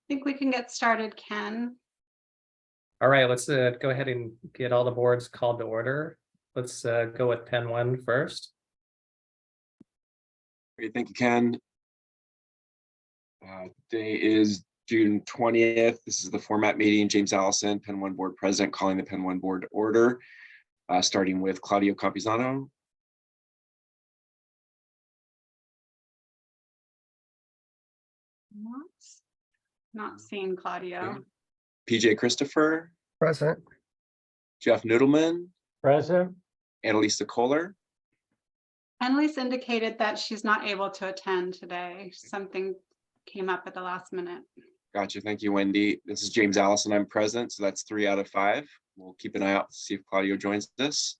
think we can get started, Ken. All right, let's go ahead and get all the boards called to order. Let's go with Pen 1 first. Great, thank you, Ken. Today is June 20th. This is the format meeting. James Allison, Pen 1 board president, calling the Pen 1 board to order, starting with Claudio Campuzano. Not seeing Claudio. Okay. PJ Christopher. Present. Jeff Noodleman. Present. Annalisa Kohler. Annalise indicated that she's not able to attend today. Something came up at the last minute. Gotcha. Thank you, Wendy. This is James Allison. I'm present, so that's 3 out of 5. We'll keep an eye out to see if Claudio joins us.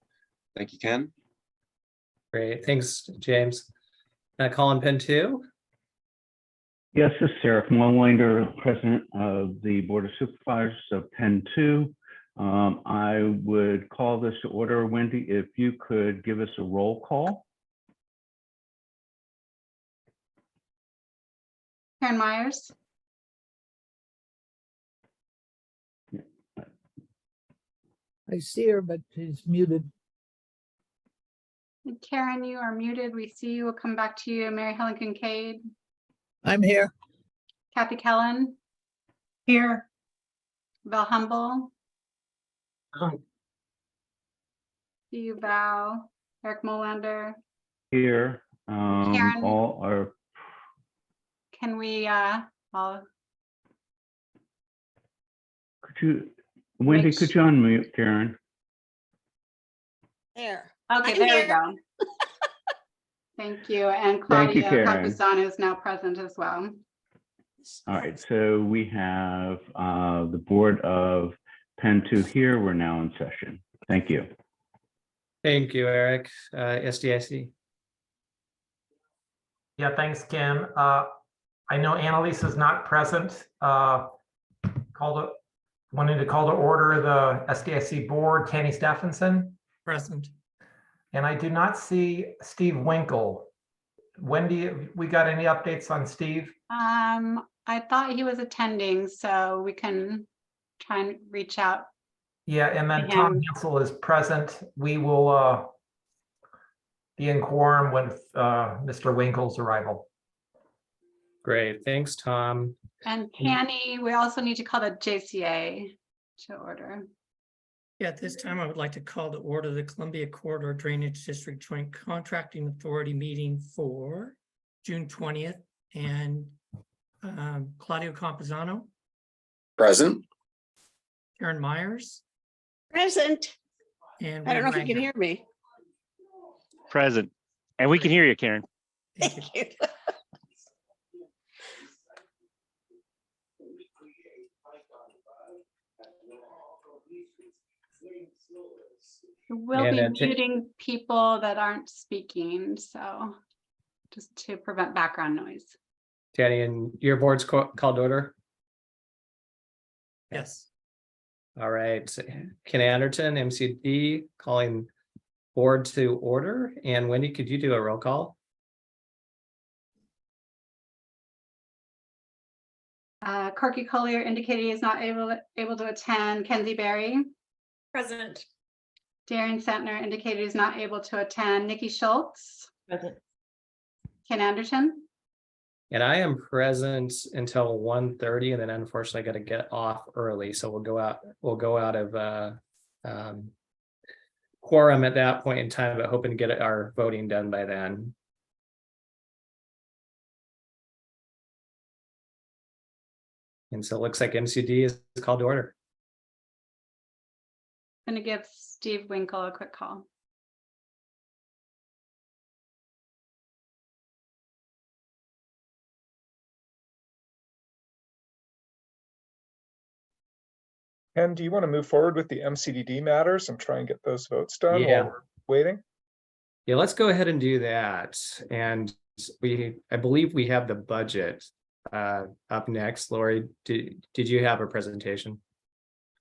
Thank you, Ken. Great, thanks, James. Colin, Pen 2. Yes, this is Sarah Mulwinder, President of the Board of Supervisors of Pen 2. I would call this to order. Wendy, if you could give us a roll call. Karen Myers. I see her, but she's muted. Karen, you are muted. We see you. We'll come back to you. Mary Helen Kincaid. I'm here. Kathy Kellen. Here. Val Humble. See you, Val. Eric Molander. Here, Karen. all are. Can we all Could you, Wendy, Make could you unmute Karen? There. okay, I'm there here. we go. Thank you. And Thank you, Claudia Karen. Campuzano is now present as well. All right, so we have the Board of Pen 2 here. We're now in session. Thank you. Thank you, Eric. SDIC. Yeah, thanks, Ken. I know Annalise is not present. Wanted to call to order the SDIC board, Kenny Stephenson. Present. And I do not see Steve Winkle. Wendy, we got any updates on Steve? I thought he was attending, so we can try and reach out. Yeah, and then Yeah. Tom Hansel is present. We will be in quorum with Mr. Winkle's arrival. Great, thanks, Tom. And Kenny, we also need to call the JCA to order. Yeah, at this time, I would like to call to order the Columbia Corridor Drainage District Joint Contracting Authority meeting for June 20th. And Claudio Campuzano, Present. Karen Myers, Present. and I don't know if you Wayne can Wagner. hear me. Present. And we can hear you, Karen. Thank you. Thank you. We'll And be muting people that aren't speaking, so just to prevent background noise. Danny, and your board's called to order. Yes, All right, Ken Anderton, MCD, calling board to order. And Wendy, could you do a roll call? Corky Collier indicated he is not able to attend. Kenzie Berry. Present. Darian Santner indicated he's not able to attend. Nikki Schultz. Present. Ken Anderton. And I am present until 1:30, and then unfortunately I got to get off early. So we'll go out of quorum at that point in time, but hoping to get our voting done by then. And so it looks like MCD is called to order. I'm going to give Steve Winkle a quick call. Ken, do you want to move forward with the MCDD matters and try and get those votes done Yeah. while we're waiting? Yeah, let's go ahead and do that. And I believe we have the budget up next. Lori, did you have a presentation?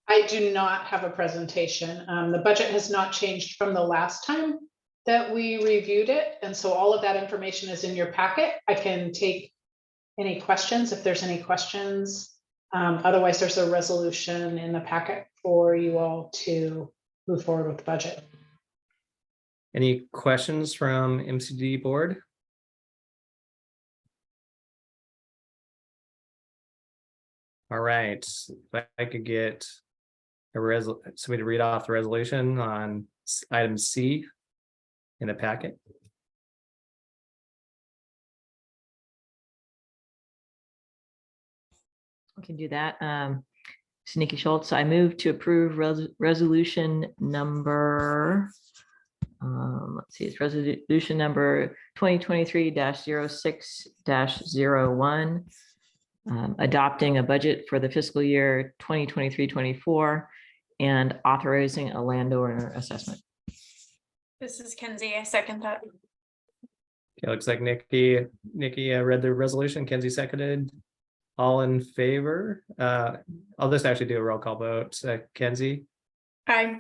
I do not have a presentation. The budget has not changed from the last time that we reviewed it. And so all of that information is in your packet. I can take any questions if there's any questions Otherwise, there's a resolution in the packet for you all to move forward with the budget. Any questions from MCDD board? All right, if I could get somebody to read off the resolution on item C in the packet. I can do that. It's Nikki Schultz. I move to approve resolution number, let's see, it's resolution number 2023-06-01, adopting a budget for the fiscal year 2023-24 and authorizing a landowner assessment. This is Kenzie. I second that. Okay, looks like Nikki read the resolution. Kenzie seconded. All in favor? I'll just actually do a roll call vote. Kenzie, Aye.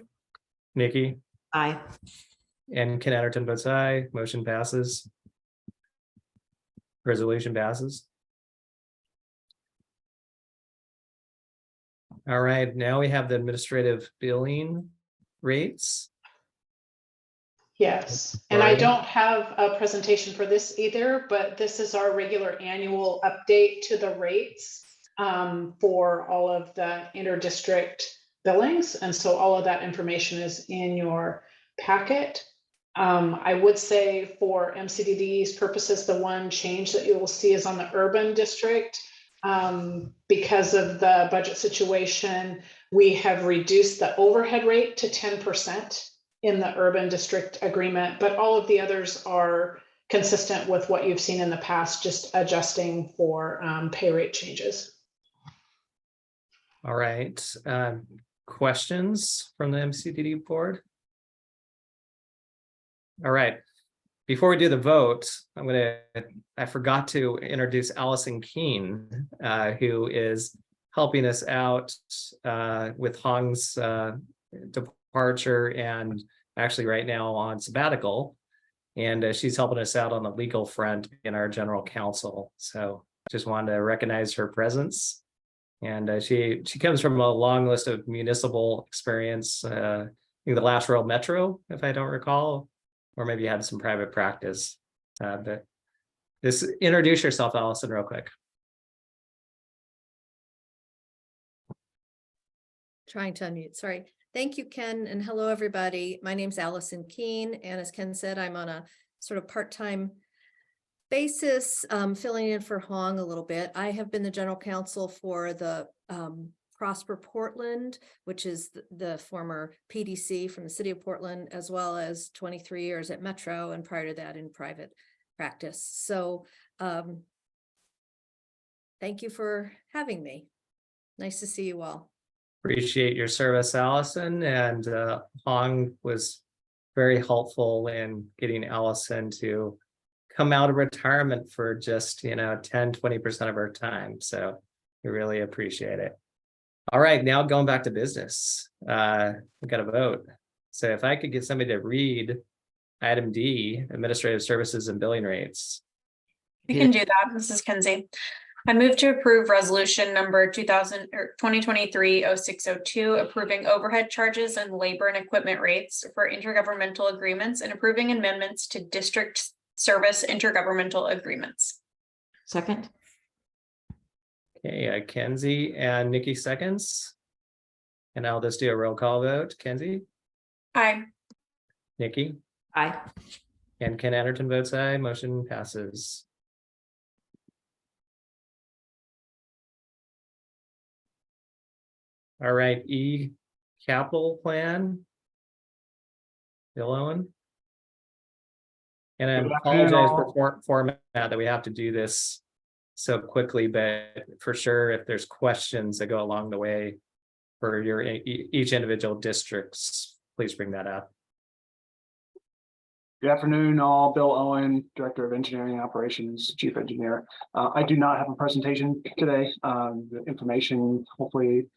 Nikki, Aye. and Ken Atherton votes aye. Motion passes. Resolution passes. All right, now we have the administrative billing rates. Yes, and I Right. don't have a presentation for this either, but this is our regular annual update to the rates for all of the inter-district billings. And so all of that information is in your packet. I would say for MCDD's purposes, the one change that you will see is on the urban district. Because of the budget situation, we have reduced the overhead rate to 10%. In the urban district agreement, but all of the others are consistent with what you've seen in the past, just adjusting for pay rate changes. All right, questions from the MCDD board? All right, before we do the vote, I forgot to introduce Allison Keene, who is helping us out with Hong's departure and actually right now on sabbatical. And she's helping us out on the legal front in our general counsel. So just wanted to recognize her presence. And she comes from a long list of municipal experience, I think the last Rural Metro, if I don't recall, or maybe you had some private practice. But just introduce yourself, Allison, real quick. Trying to unmute, sorry. Thank you, Ken, and hello, everybody. My name's Allison Keene, and as Ken said, I'm on a sort of part-time basis, filling in for Hong a little bit. I have been the general counsel for the Prosper Portland, which is the former PDC from the city of Portland, as well as 23 years at Metro, and prior to that in private practice. So thank you for having me. Nice to see you all. Appreciate your service, Allison, and Hong was very helpful in getting Allison to come out of retirement for just 10-20% of her time. So we really appreciate it. All right, now going back to business. We've got a vote. So if I could get somebody to read item D, administrative services and billing rates. We can do that. This is Kenzie. I move to approve resolution number 2023-0602, approving overhead charges and labor and equipment rates for intergovernmental agreements and approving amendments to district service intergovernmental agreements. Second. Okay, Kenzie and Nikki seconds. And I'll just do a roll call vote. Kenzie, Aye. Nikki, Aye. and Ken Atherton votes aye. Motion passes. All right, E, capital plan. Bill Owen. And I apologize for format that we have to do this so quickly, but for sure, if there's questions that go along the way for your each individual districts, please bring that up. Good afternoon, all. Bill Owen, Director of Engineering Operations, Chief Engineer. I do not have a presentation today. The information hopefully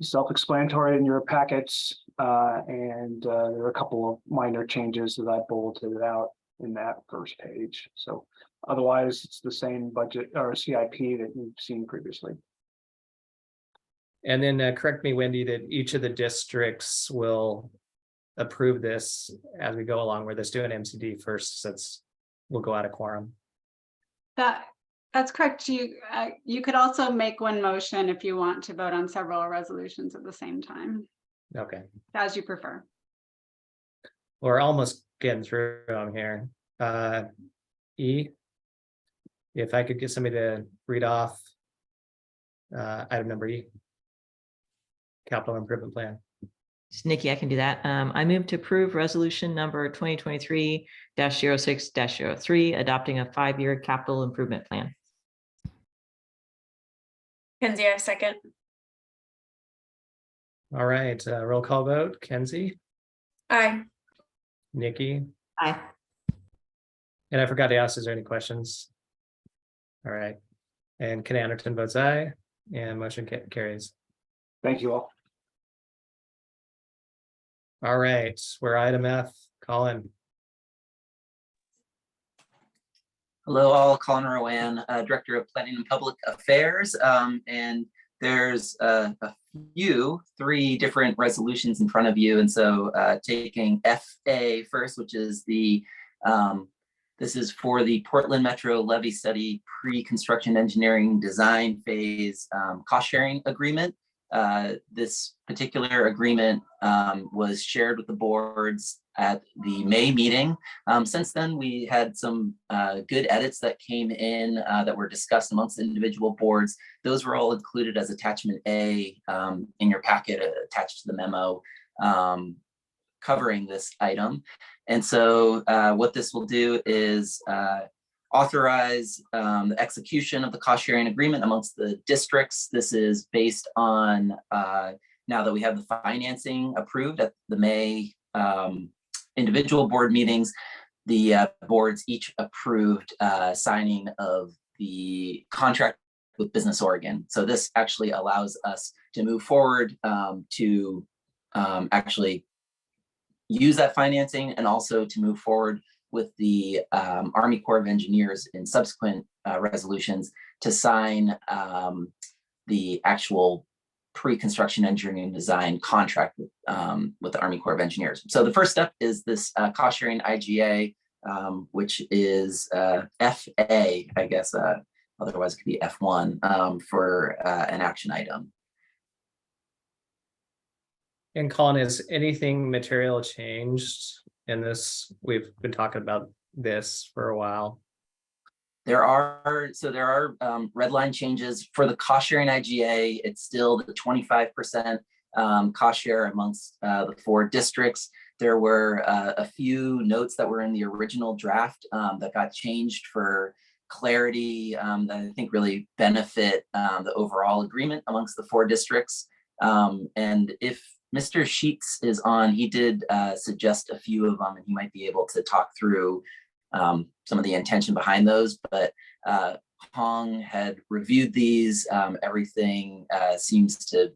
self-explanatory in your packets, and there are a couple of minor changes that I bulleted out in that first page. So otherwise, it's the same budget or CIP that you've seen previously. And then correct me, Wendy, that each of the districts will approve this as we go along. We're just doing MCD first, since we'll go out of quorum. That's correct. You could also make one motion if you want to vote on several resolutions at the same time, Okay, as you prefer. we're almost getting through them here. E, if I could get somebody to read off item number E, capital improvement plan. It's Nikki, I can do that. I move to approve resolution number 2023-06-03, adopting a 5-year capital improvement plan. Kenzie, I second. All right, roll call vote. Kenzie, Aye. Nikki, Aye. and I forgot to ask, is there any questions? All right, and Ken Anderson votes aye, and motion carries. Thank you all. All right, we're item F. Colin. Hello, all. Colin Rowan, Director of Planning and Public Affairs. And there's three different resolutions in front of you. And so taking FA first, which is the, this is for the Portland Metro Levy Study Pre-Construction Engineering Design Phase Cost Sharing Agreement. This particular agreement was shared with the boards at the May meeting. Since then, we had some good edits that came in that were discussed amongst individual boards. Those were all included as attachment A in your packet attached to the memo covering this item. And so what this will do is authorize the execution of the cost sharing agreement amongst the districts. This is based on now that we have the financing approved at the May individual board meetings, the boards each approved signing of the contract with Business Oregon. So this actually allows us to move forward to actually use that financing, and also to move forward with the Army Corps of Engineers in subsequent resolutions to sign the actual pre-construction engineering design contract with the Army Corps of Engineers. So the first step is this cost sharing IGA, which is FA, I guess, otherwise it could be F1 for an action item. And Colin, has anything material changed in this? We've been talking about this for a while. There are red line changes for the cost sharing IGA. It's still the 25% cost share amongst the 4 districts. There were a few notes that were in the original draft that got changed for clarity that I think really benefit the overall agreement amongst the 4 districts. And if Mr. Sheets is on, he did suggest a few of them, and he might be able to talk through some of the intention behind those, but Hong had reviewed these. Everything seems to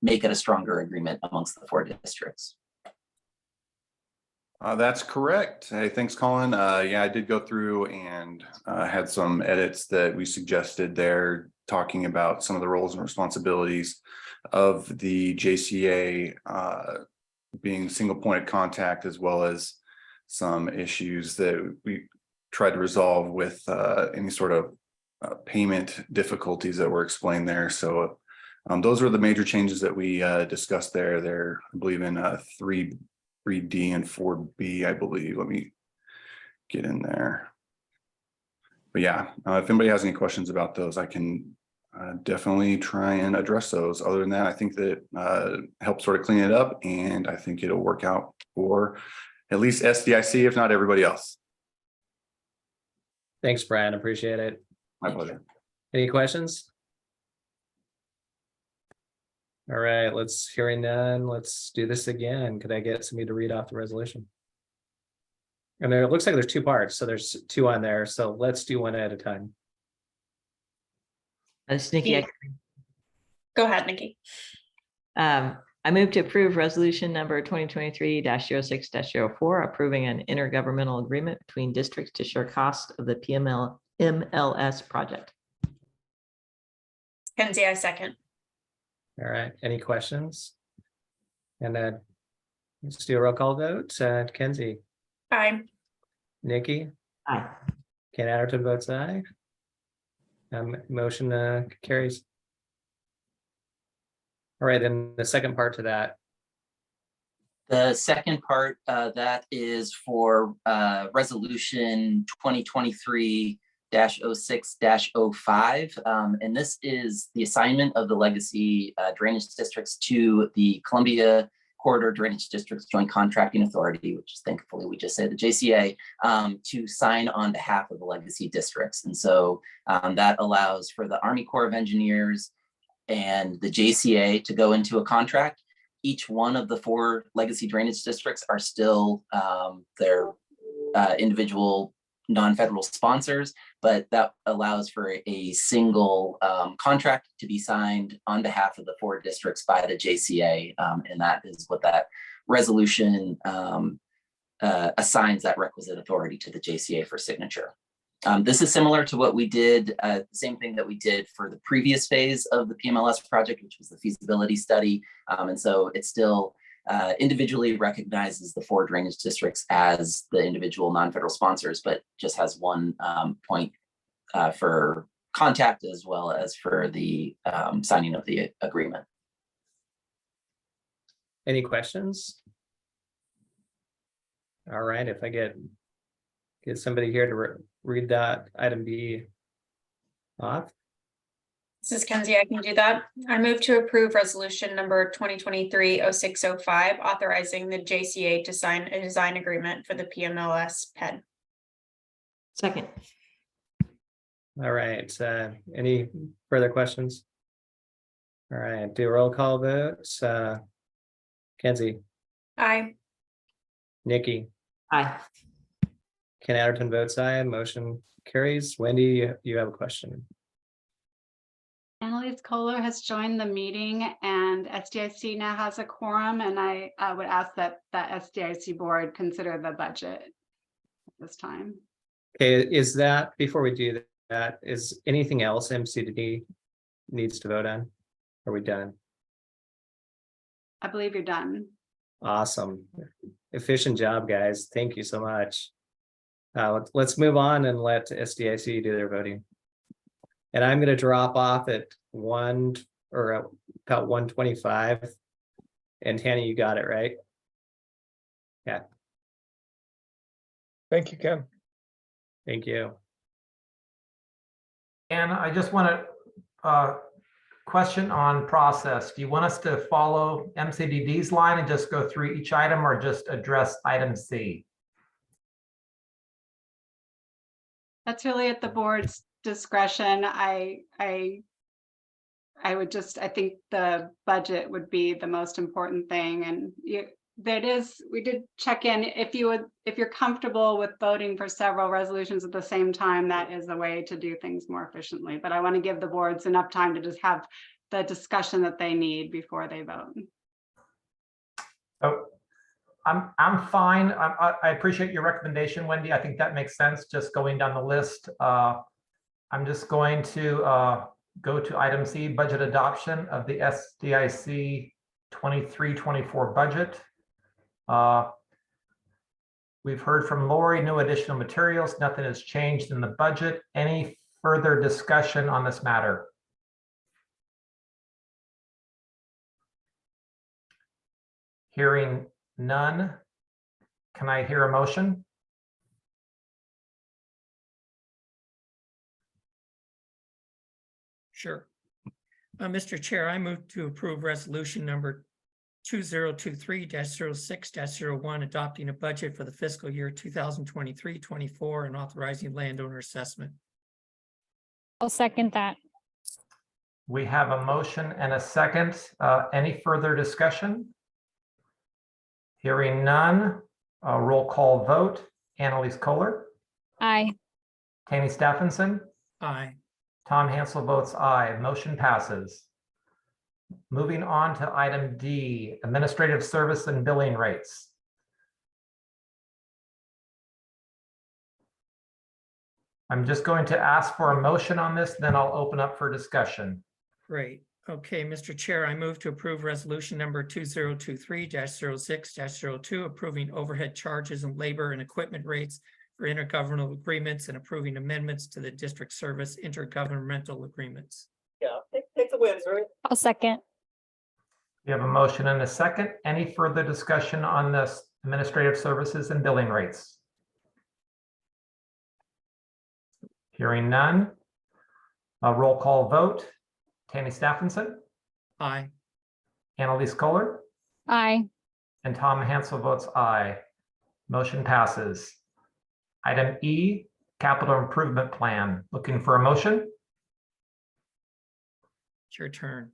make it a stronger agreement amongst the 4 districts. That's correct. Hey, thanks, Colin. Yeah, I did go through and had some edits that we suggested there, talking about some of the roles and responsibilities of the JCA being single point of contact, as well as some issues that we tried to resolve with any sort of payment difficulties that were explained there. So those were the major changes that we discussed there. They're, I believe, in 3D and 4B, I believe. Let me get in there. But yeah, if anybody has any questions about those, I can definitely try and address those. Other than that, I think that helps sort of clean it up, and I think it'll work out for at least SDIC, if not everybody else. Thanks, Brian. Appreciate it. My pleasure. Any questions? All right, hearing none, let's do this again. Could I get somebody to read off the resolution? And there, it looks like there's 2 parts, so there's 2 on there. So let's do one at a time. Nikki, Go ahead, Nikki. I move to approve resolution number 2023-06-04, approving an intergovernmental agreement between districts to share cost of the PMLS project. Kenzie, I second. All right, any questions? And let's do a roll call vote. Kenzie, Aye. Nikki, Aye. Ken Adderton votes aye. Motion carries. All right, and the second part to that. The second part, that is for resolution 2023-06-05. And this is the assignment of the legacy drainage districts to the Columbia Corridor Drainage Districts Joint Contracting Authority, which is thankfully we just say the JCA, to sign on behalf of the legacy districts. And so that allows for the Army Corps of Engineers and the JCA to go into a contract. Each one of the 4 legacy drainage districts are still their individual non-federal sponsors, but that allows for a single contract to be signed on behalf of the 4 districts by the JCA. And that is what that resolution assigns that requisite authority to the JCA for signature. This is similar to what we did, the same thing that we did for the previous phase of the PMLS project, which was the feasibility study. And so it still individually recognizes the 4 drainage districts as the individual non-federal sponsors, but just has one point for contact as well as for the signing of the agreement. Any questions? All right, if I get somebody here to read that item B off. This is Kenzie. I can do that. I move to approve resolution number 2023-06-05, authorizing the JCA to sign a design agreement for the PMLS PED. Second. All right, any further questions? All right, do a roll call vote. Kenzie, Aye. Nikki, Aye. Ken Adderton votes aye. Motion carries. Wendy, you have a question. Annalise Kohler has joined the meeting, and SDIC now has a quorum, and I would ask that the SDIC board consider the budget at this time. Okay, is that, before we do that, is anything else MCDD needs to vote on? Are we done? I believe you're done. Awesome. Efficient job, guys. Thank you so much. Let's move on and let SDIC do their voting. And I'm going to drop off at about 1:25. And Tanny, you got it, right? Yeah. Thank you, Ken. Thank you. And I just want to question on process. Do you want us to follow MCDD's line and just go through each item, or just address item C? That's really at the board's discretion. I would just, I think the budget would be the most important thing. And we did check in. If you're comfortable with voting for several resolutions at the same time, that is a way to do things more efficiently. But I want to give the boards enough time to just have the discussion that they need before they vote. Oh, I'm fine. I appreciate your recommendation, Wendy. I think that makes sense. Just going down the list. I'm just going to go to item C, budget adoption of the SDIC 23-24 budget. We've heard from Lori, no additional materials. Nothing has changed in the budget. Any further discussion on this matter? Hearing none. Can I hear a motion? Sure. Mr. Chair, I move to approve resolution number 2023-06-01, adopting a budget for the fiscal year 2023-24 and authorizing landowner assessment. I'll second that. We have a motion and a second. Any further discussion? Hearing none, roll call vote. Annalise Kohler. Aye. Tammy Stephenson. Aye. Tom Hansel votes aye. Motion passes. Moving on to item D, administrative service and billing rates. I'm just going to ask for a motion on this, then I'll open up for discussion. Great. Okay, Mr. Chair, I move to approve resolution number 2023-06-02, approving overhead charges and labor and equipment rates for intergovernmental agreements and approving amendments to the district service intergovernmental agreements. Yeah, take the wins, right? I'll second. We have a motion and a second. Any further discussion on this administrative services and billing rates? Hearing none. A roll call vote. Tammy Stephenson, Aye. Annalise Kohler, Aye. and Tom Hansel votes aye. Motion passes. Item E, capital improvement plan. Looking for a motion? It's your turn.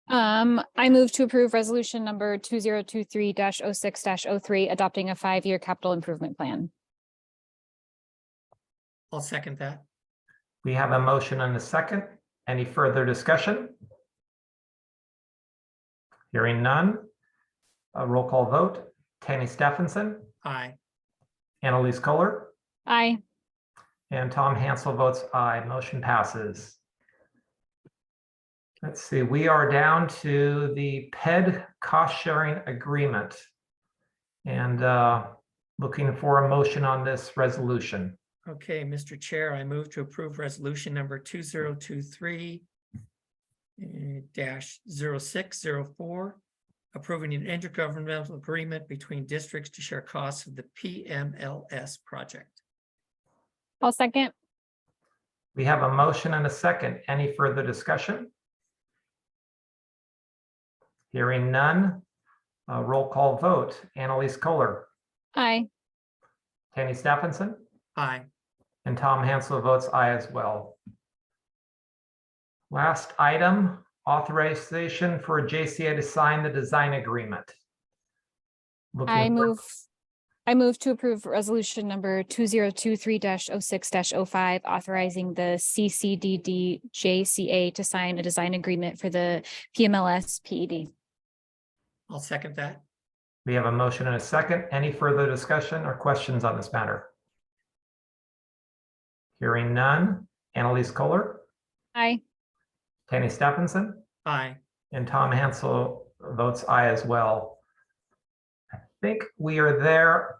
I move to approve resolution number 2023-06-03, adopting a 5-year capital improvement plan. I'll second that. We have a motion and a second. Any further discussion? Hearing none. A roll call vote. Tammy Stephenson, Aye. Annalise Kohler, Aye. and Tom Hansel votes aye. Motion passes. Let's see, we are down to the PED cost sharing agreement. And looking for a motion on this resolution. Okay, Mr. Chair, I move to approve resolution number 2023-0604, approving an intergovernmental agreement between districts to share costs of the PMLS project. I'll second. We have a motion and a second. Any further discussion? Hearing none. Roll call vote. Annalise Kohler, Aye. Tammy Stephenson, Aye. and Tom Hansel votes aye as well. Last item, authorization for JCA to sign the design agreement. I Looking for- move to approve resolution number 2023-06-05, authorizing the CCDD JCA to sign a design agreement for the PMLS PED. I'll second that. We have a motion and a second. Any further discussion or questions on this matter? Hearing none. Annalise Kohler, Aye. Tammy Stephenson, Aye. and Tom Hansel votes aye as well. I think we are there.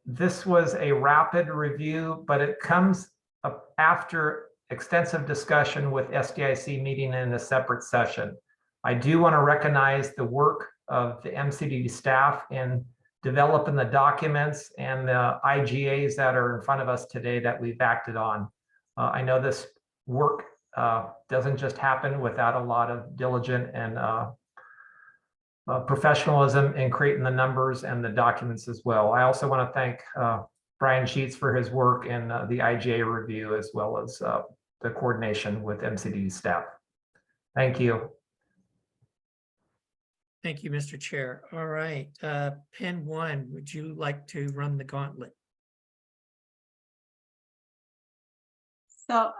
This was a rapid review, but it comes up after extensive discussion with SDIC meeting in a separate session. I do want to recognize the work of the MCDD staff in developing the documents and the IGAs that are in front of us today that we've acted on. I know this work doesn't just happen without a lot of diligent and professionalism in creating the numbers and the documents as well. I also want to thank Brian Sheets for his work in the IGA review, as well as the coordination with MCDD staff. Thank you. Thank you, Mr. Chair. All right, Pen 1, would you like to run the gauntlet? So,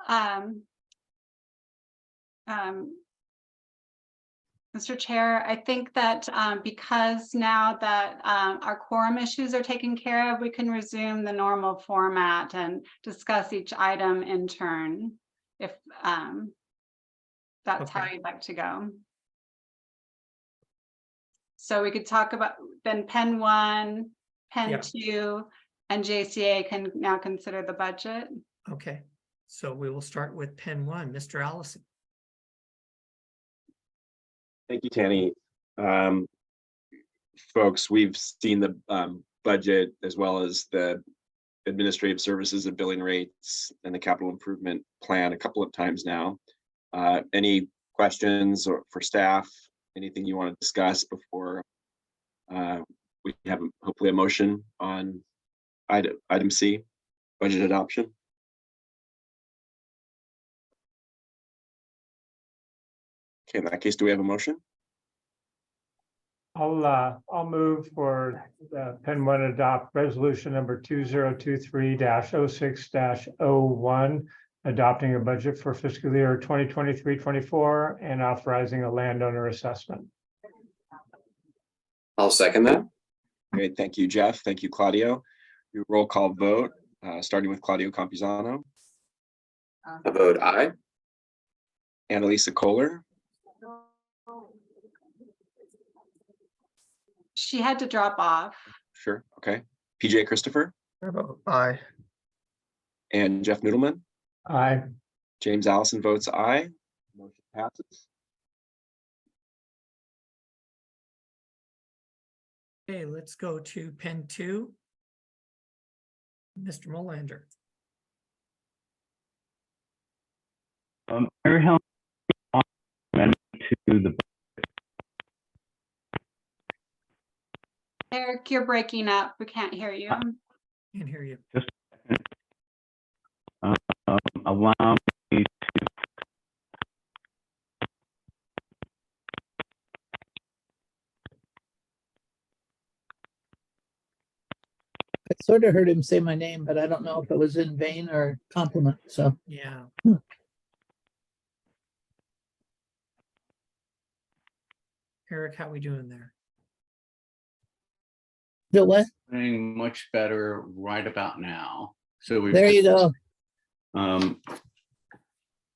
Mr. Chair, I think that because now that our quorum issues are taken care of, we can resume the normal format and discuss each item in turn, if that's how Okay. you'd like to go. So we could talk about then Pen 1, Pen Yeah. 2, and JCA can now consider the budget. Okay, so we will start with Pen 1, Mr. Allison. Thank you, Tanny. Folks, we've seen the budget as well as the administrative services and billing rates and the capital improvement plan a couple of times now. Any questions or for staff? Anything you want to discuss before we have hopefully a motion on item C, budget adoption? Okay, in that case, do we have a motion? I'll move for Pen 1 adopt resolution number 2023-06-01, adopting a budget for fiscal year 2023-24 and authorizing a landowner assessment. I'll second that. Great, thank you, Jeff. Thank you, Claudio. Your roll call vote, starting with Claudio Campuzano. I vote aye. Annalisa Kohler, She had to drop off. sure, okay. PJ Christopher Aye. and Jeff Noodleman. Aye. James Allison votes aye. Motion passes. Okay, let's go to Pen 2. Mr. Molander. Mary Helen, amendment to the Eric, you're breaking up. We can't hear you. Can't hear you. just allow me to I sort of heard him say my name, but I don't know if it was in vain or compliment, so. Yeah. Eric, how we doing there? The what? Doing much better right about now. So we. There you go.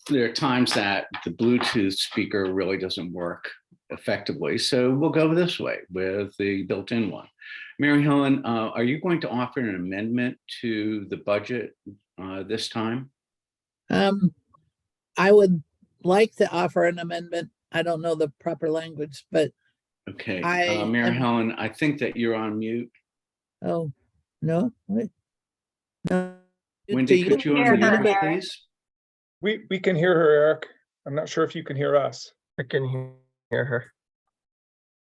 There are times that the Bluetooth speaker really doesn't work effectively. So we'll go this way with the built-in one. Mary Helen, are you going to offer an amendment to the budget this time? I would like to offer an amendment. I don't know the proper language, but Okay, I Mary am- Helen, I think that you're on mute. oh, no, wait. No. Wendy, Do could you hear unmute her, her, Eric? please? We can hear her, Eric. I'm not sure if you can hear us. I can hear her.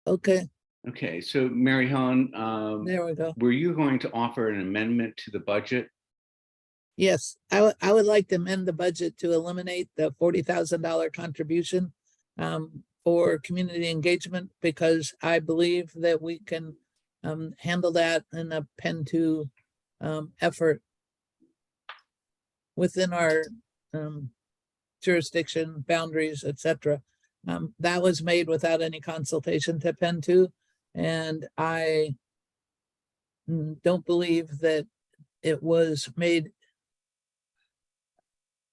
Okay, Okay, so Mary Helen, there we go. were you going to offer an amendment to the budget? Yes, I would like to amend the budget to eliminate the $40,000 contribution for community engagement, because I believe that we can handle that in a Pen 2 effort within our jurisdiction, boundaries, etc. That was made without any consultation to Pen 2, and I don't believe that it was made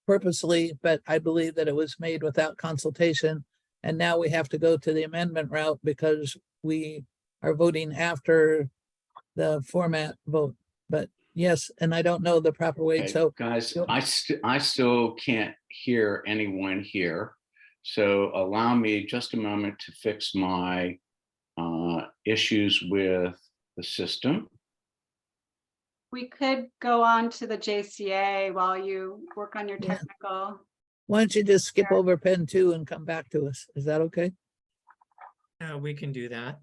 purposely, but I believe that it was made without consultation. And now we have to go to the amendment route because we are voting after the format vote. But yes, and I don't know the proper way, Okay, so. guys, I still can't hear anyone here. So allow me just a moment to fix my issues with the system. We could go on to the JCA while you work on your Yeah. technical. Why don't you just skip over Pen 2 and come back to us? Is that okay? We can do that.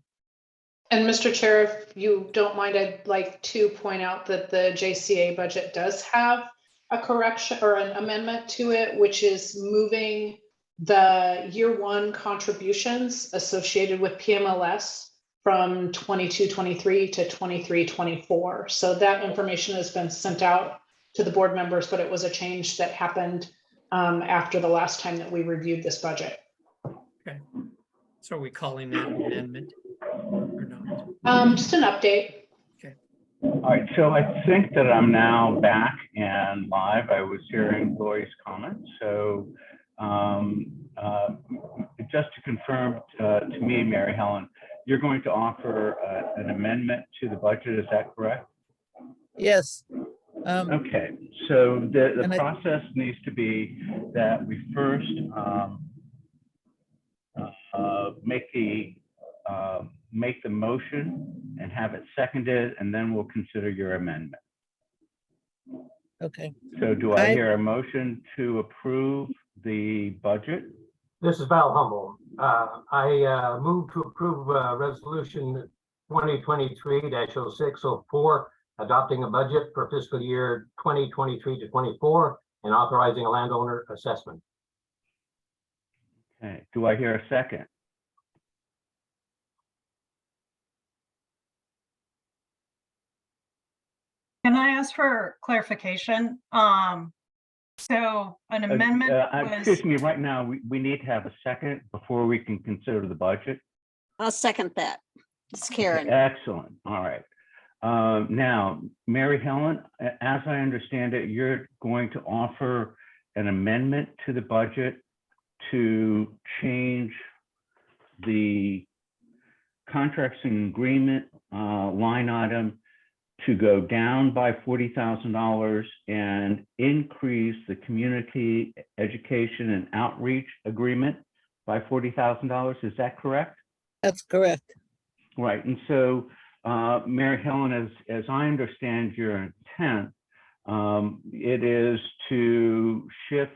And Mr. Chair, if you don't mind, I'd like to point out that the JCA budget does have a correction or an amendment to it, which is moving the year one contributions associated with PMLS from 22-23 to 23-24. So that information has been sent out to the board members, but it was a change that happened after the last time that we reviewed this budget. Okay. So are we calling that an amendment or not? Just an update. All right, so I think that I'm now back and live. I was hearing Lori's comments. So just to confirm to me, Mary Helen, you're going to offer an amendment to the budget, is that correct? Yes. Okay, so the and process needs to be that we first make the motion and have it seconded, and then we'll consider your amendment. Okay. So do I hear a motion to approve the budget? This is Val Humble. I move to approve resolution 2023-0604, adopting a budget for fiscal year 2023 to 24 and authorizing a landowner assessment. Okay, do I hear a second? Can I ask for clarification? So an amendment was. Excuse me, right now, we need to have a second before we can consider the budget. I'll second that. It's Karen. Excellent, all right. Now, Mary Helen, as I understand it, you're going to offer an amendment to the budget to change the contracts and agreement line item to go down by $40,000 and increase the community education and outreach agreement by $40,000. Is that correct? That's correct. Right. And so, Mary Helen, as I understand your intent, it is to shift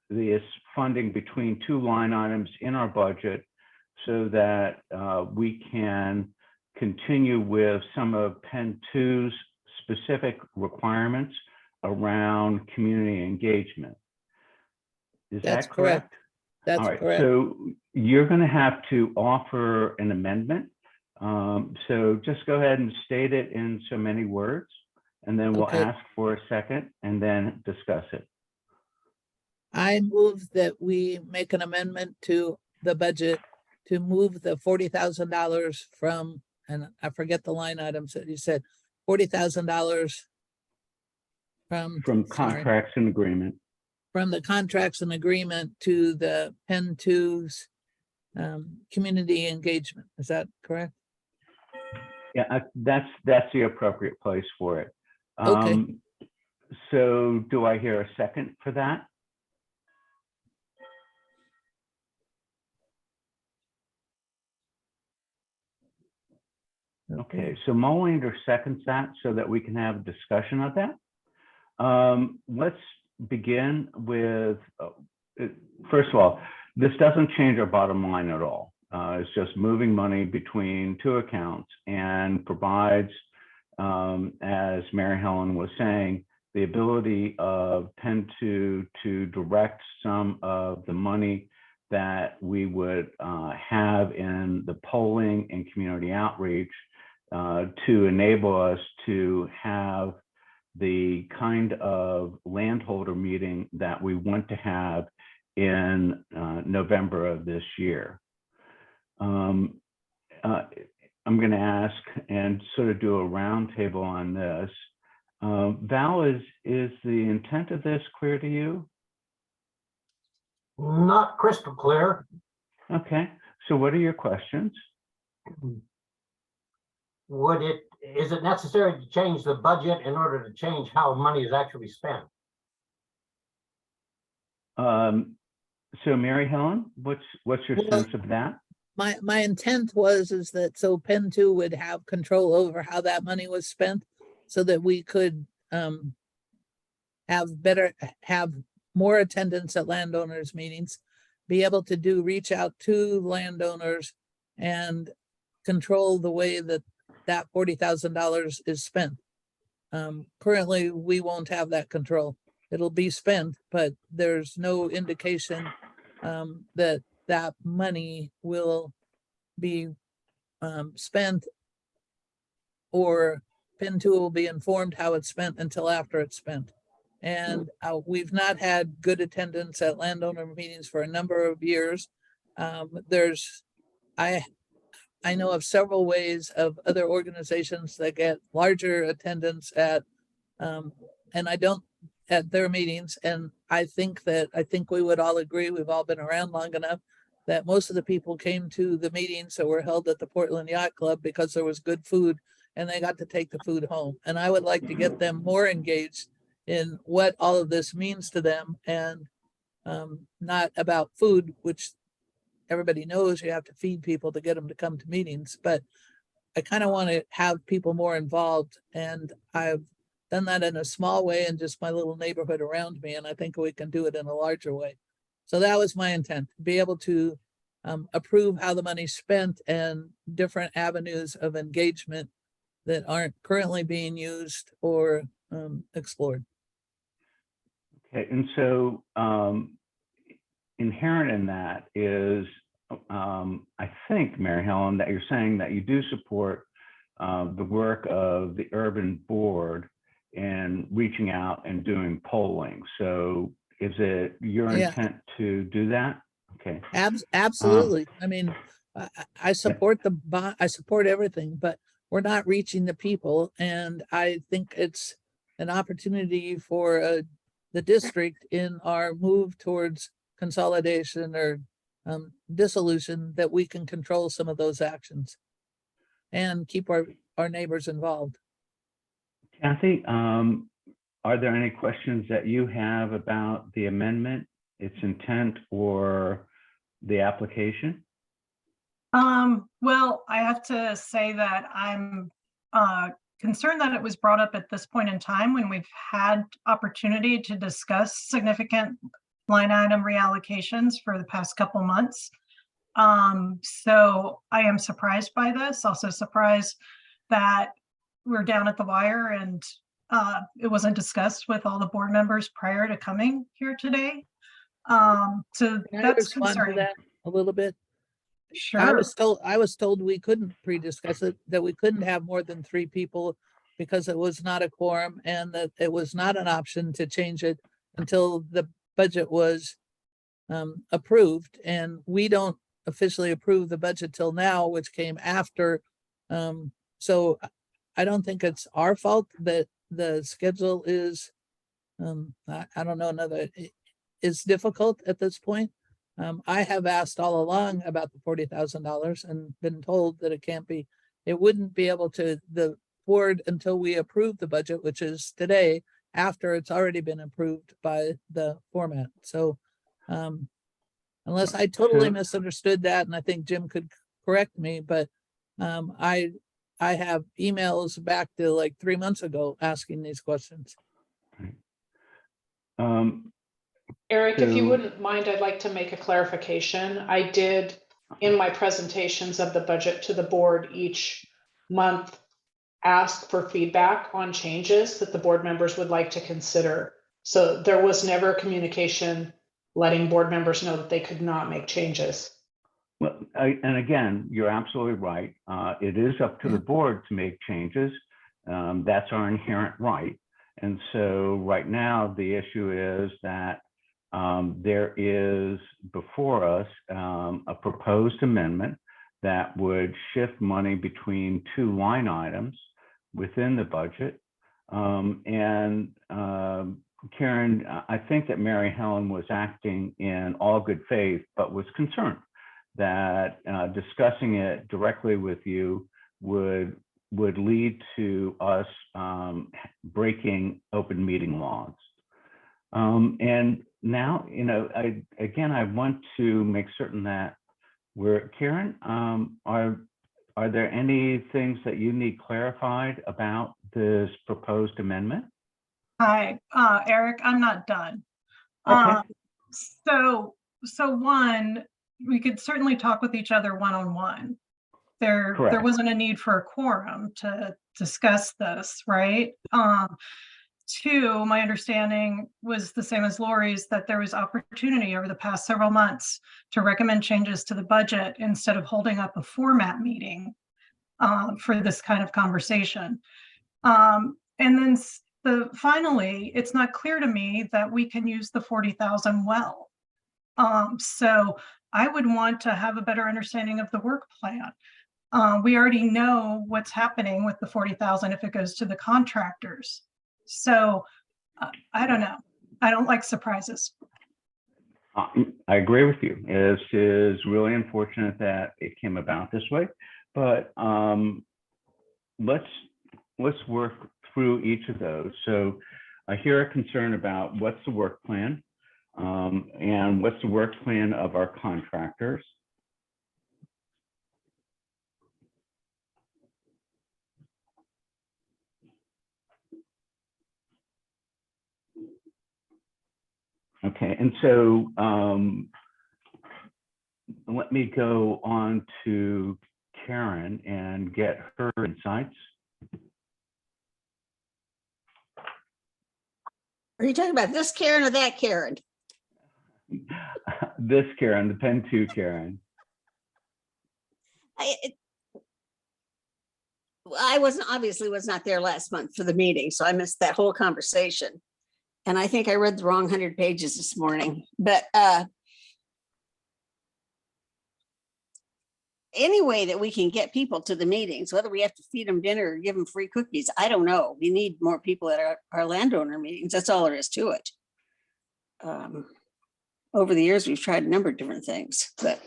this funding between two line items in our budget so that we can continue with some of Penn 2's specific requirements around community engagement. Is That's that correct? That's All right, correct. so you're going to have to offer an amendment. So just go ahead and state it in so many words, and then we'll Okay. ask for a second and then discuss it. I move that we make an amendment to the budget to move the $40,000 from, and I forget the line items that you said, $40,000 from sorry, Contracts and agreement. from the contracts and agreement to the Penn 2's community engagement. Is that correct? Yeah, that's the appropriate place for it. Okay. So do I hear a second for that? Okay, so Molinder seconds that so that we can have a discussion of that. Let's begin with, first of all, this doesn't change our bottom line at all. It's just moving money between two accounts and provides, as Mary Helen was saying, the ability of Penn 2 to direct some of the money that we would have in the polling and community outreach to enable us to have the kind of landholder meeting that we want to have in November of this year. I'm going to ask and sort of do a roundtable on this. Val, is the intent of this clear to you? Not crystal clear. Okay, so what are your questions? Is it necessary to change the budget in order to change how money is actually spent? So Mary Helen, what's your sense of that? My intent was that so Penn 2 would have control over how that money was spent so that we could have more attendance at landowners meetings, be able to reach out to landowners and control the way that $40,000 is spent. Currently, we won't have that control. It'll be spent, but there's no indication that money will be spent or Penn 2 will be informed how it's spent until after it's spent. And we've not had good attendance at landowner meetings for a number of years. I know of several ways of other organizations that get larger attendance at their meetings. And I think we would all agree, we've all been around long enough, that most of the people came to the meetings that were held at the Portland Yacht Club because there was good food and they got to take the food home. And I would like to get them more engaged in what all of this means to them, and not about food, which everybody knows you have to feed people to get them to come to meetings, but I kind of want to have people more involved, and I've done that in a small way in just my little neighborhood around me, and I think we can do it in a larger way. So that was my intent, be able to approve how the money's spent and different avenues of engagement that aren't currently being used or explored. Okay, and so inherent in that is, I think, Mary Helen, that you're saying that you do support the work of the urban board in reaching out and doing polling. So is it your intent to do that? Okay. Absolutely. I mean, I support I support everything, but we're not reaching the people. And I think it's an opportunity for the district in our move towards consolidation or dissolution, that we can control some of those actions and keep our neighbors involved. Kathy, are there any questions that you have about the amendment, its intent, or the application? Well, I have to say that I'm concerned that it was brought up at this point in time when we've had opportunity to discuss significant line item reallocations for the past couple months. So I am surprised by this, also surprised that we're down at the wire and it wasn't discussed with all the board members prior to coming here today. So Can I that's respond to concerning. that a little bit? Sure. I was told we couldn't pre-discuss it, that we couldn't have more than 3 people because it was not a quorum, and that it was not an option to change it until the budget was approved. And we don't officially approve the budget till now, which came after. So I don't think it's our fault that the schedule is, I don't know, is difficult at this point. I have asked all along about the $40,000 and been told that it wouldn't be able to, the board, until we approve the budget, which is today, after it's already been approved by the format. So unless I totally misunderstood that, and I think Jim could correct me, but I have emails back to like 3 months ago asking these questions. Eric, if you wouldn't mind, I'd like to make a clarification. I did, in my presentations of the budget to the board each month, ask for feedback on changes that the board members would like to consider. So there was never communication letting board members know that they could not make changes. Well, and again, you're absolutely right. It is up to the board to make changes. That's our inherent right. And so right now, the issue is that there is before us a proposed amendment that would shift money between 2 line items within the budget. Karen, I think that Mary Helen was acting in all good faith, but was concerned that discussing it directly with you would lead to us breaking open meeting laws. And now, I want to make certain that Karen, are there any things that you need clarified about this proposed amendment? Hi, Eric, I'm not done. Okay. So one, we could certainly talk with each other one-on-one. There wasn't a need for a quorum to discuss this, right? 2, my understanding was the same as Lori's, that there was opportunity over the past several months to recommend changes to the budget instead of holding up a format meeting for this kind of conversation. And then finally, it's not clear to me that we can use the 40,000 well. So I would want to have a better understanding of the work plan. We already know what's happening with the 40,000 if it goes to the contractors. So I don't know. I don't like surprises. I agree with you. It is really unfortunate that it came about this way, but let's work through each of those. So I hear a concern about what's the work plan and what's the work plan of our contractors. Okay, and so let me go on to Karen and get her insights. Are you talking about this Karen or that Karen? This Karen, the Pen 2 Karen. I obviously was not there last month for the meeting, so I missed that whole conversation. And I think I read the wrong 100 pages this morning, but any way that we can get people to the meetings, whether we have to feed them dinner or give them free cookies, I don't know. We need more people at our landowner meetings. That's all there is to it. over the years, we've tried a number of different things, but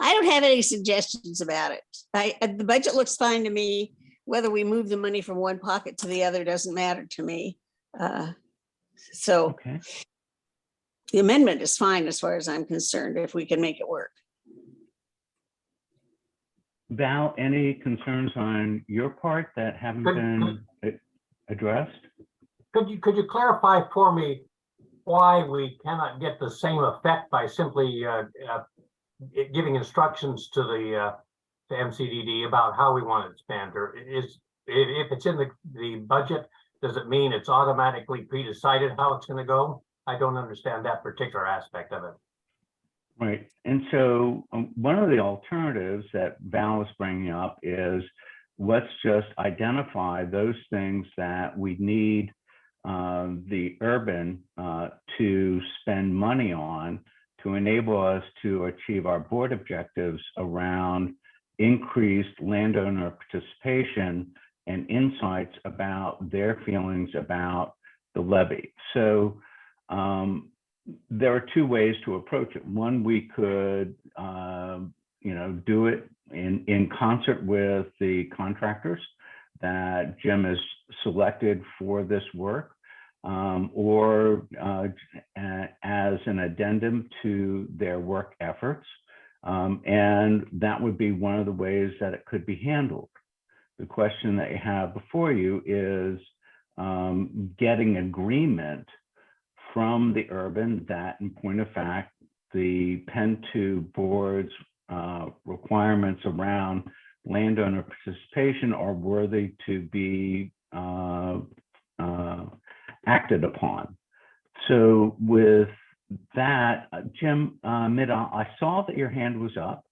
I don't have any suggestions about it. The budget looks fine to me. Whether we move the money from one pocket to the other doesn't matter to me. So Okay. the amendment is fine as far as I'm concerned, if we can make it work. Val, any concerns on your part that haven't been addressed? Could you clarify for me why we cannot get the same effect by simply giving instructions to the MCDD about how we want it spent? Or if it's in the budget, does it mean it's automatically pre-decided how it's going to go? I don't understand that particular aspect of it. Right. And so one of the alternatives that Val is bringing up is let's just identify those things that we need the urban to spend money on to enable us to achieve our board objectives around increased landowner participation and insights about their feelings about the levy. So there are two ways to approach it. One, we could, do it in concert with the contractors that Jim has selected for this work, or as an addendum to their work efforts. And that would be one of the ways that it could be handled. The question that you have before you is getting agreement from the urban that, in point of fact, the PEN 2 board's requirements around landowner participation are worthy to be acted upon. So with that, Jim Middle, I saw that your hand was up.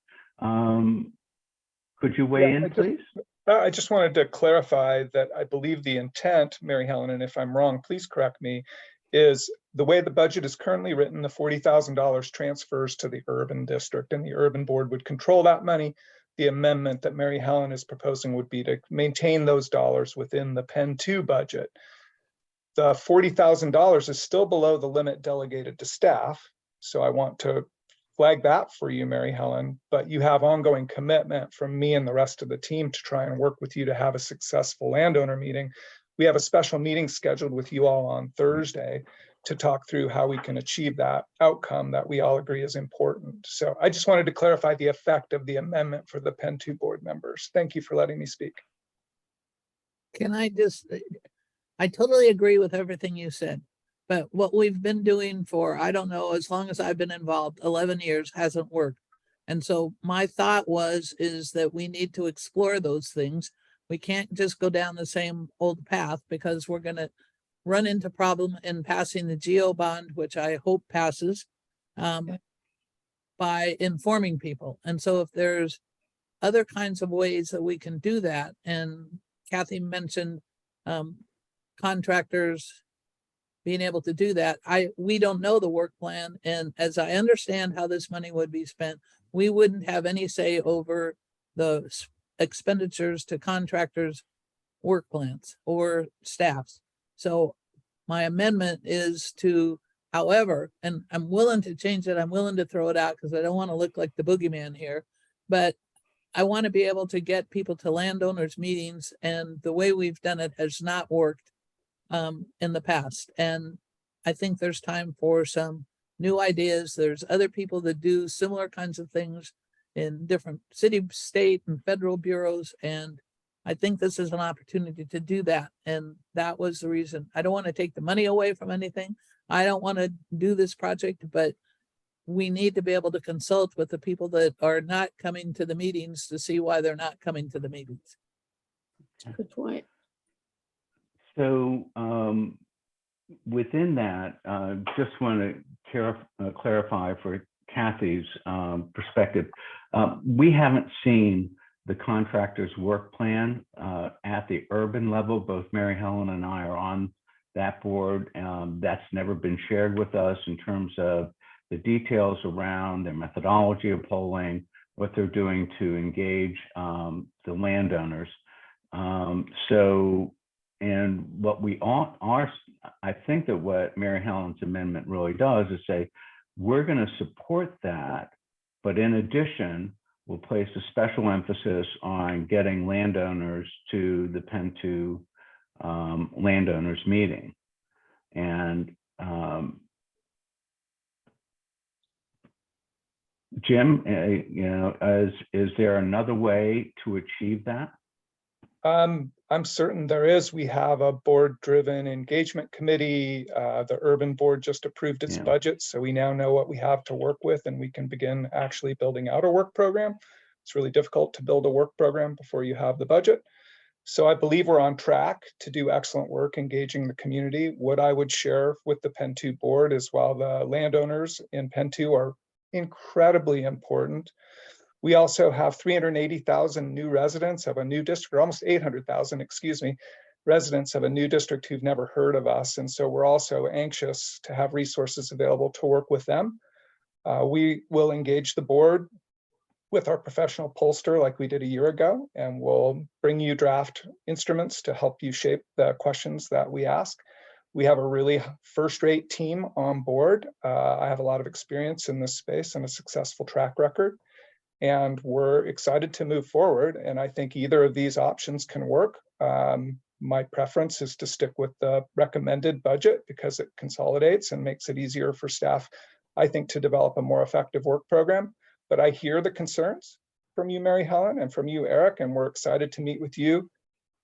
Could you weigh in, please? I just wanted to clarify that I believe the intent, Mary Helen, and if I'm wrong, please correct me, is the way the budget is currently written, the $40,000 transfers to the urban district, and the urban board would control that money. The amendment that Mary Helen is proposing would be to maintain those dollars within the PEN 2 budget. The $40,000 is still below the limit delegated to staff. So I want to flag that for you, Mary Helen, but you have ongoing commitment from me and the rest of the team to try and work with you to have a successful landowner meeting. We have a special meeting scheduled with you all on Thursday to talk through how we can achieve that outcome that we all agree is important. So I just wanted to clarify the effect of the amendment for the PEN 2 board members. Thank you for letting me speak. Can I totally agree with everything you said, but what we've been doing for, I don't know, as long as I've been involved, 11 years hasn't worked. And so my thought is that we need to explore those things. We can't just go down the same old path, because we're going to run into problem in passing the GO bond, which I hope passes, by informing people. And so if there's other kinds of ways that we can do that, and Kathy mentioned contractors being able to do that. We don't know the work plan. And as I understand how this money would be spent, we wouldn't have any say over the expenditures to contractors' work plans or staffs. So my amendment is to, however, and I'm willing to change it. I'm willing to throw it out because I don't want to look like the boogeyman here, but I want to be able to get people to landowners meetings, and the way we've done it has not worked in the past. And I think there's time for some new ideas. There's other people that do similar kinds of things in different city, state, and federal bureaus. And I think this is an opportunity to do that. And that was the reason. I don't want to take the money away from anything. I don't want to do this project, but we need to be able to consult with the people that are not coming to the meetings to see why they're not coming to the meetings. Good point. So within that, just want to clarify for Kathy's perspective. We haven't seen the contractor's work plan at the urban level. Both Mary Helen and I are on that board. That's never been shared with us in terms of the details around their methodology of polling, what they're doing to engage the landowners. So and what we are, I think that what Mary Helen's amendment really does is say, we're going to support that, but in addition, we'll place a special emphasis on getting landowners to the Penn 2 landowners meeting. And Jim, you know, is there another way to achieve that? I'm certain there is. We have a board-driven engagement committee. The urban board just approved its budget, so we now know what we have to work with, and we can begin actually building out a work program. It's really difficult to build a work program before you have the budget. So I believe we're on track to do excellent work engaging the community. What I would share with the Penn 2 board is, while the landowners in Penn 2 are incredibly important, we also have 380,000 new residents of a new district, or almost 800,000, excuse me, residents of a new district who've never heard of us. And so we're also anxious to have resources available to work with them. We will engage the board with our professional pollster like we did a year ago, and we'll bring you draft instruments to help you shape the questions that we ask. We have a really first-rate team on board. I have a lot of experience in this space and a successful track record. And we're excited to move forward. And I think either of these options can work. My preference is to stick with the recommended budget because it consolidates and makes it easier for staff, I think, to develop a more effective work program. But I hear the concerns from you, Mary Helen, and from you, Eric, and we're excited to meet with you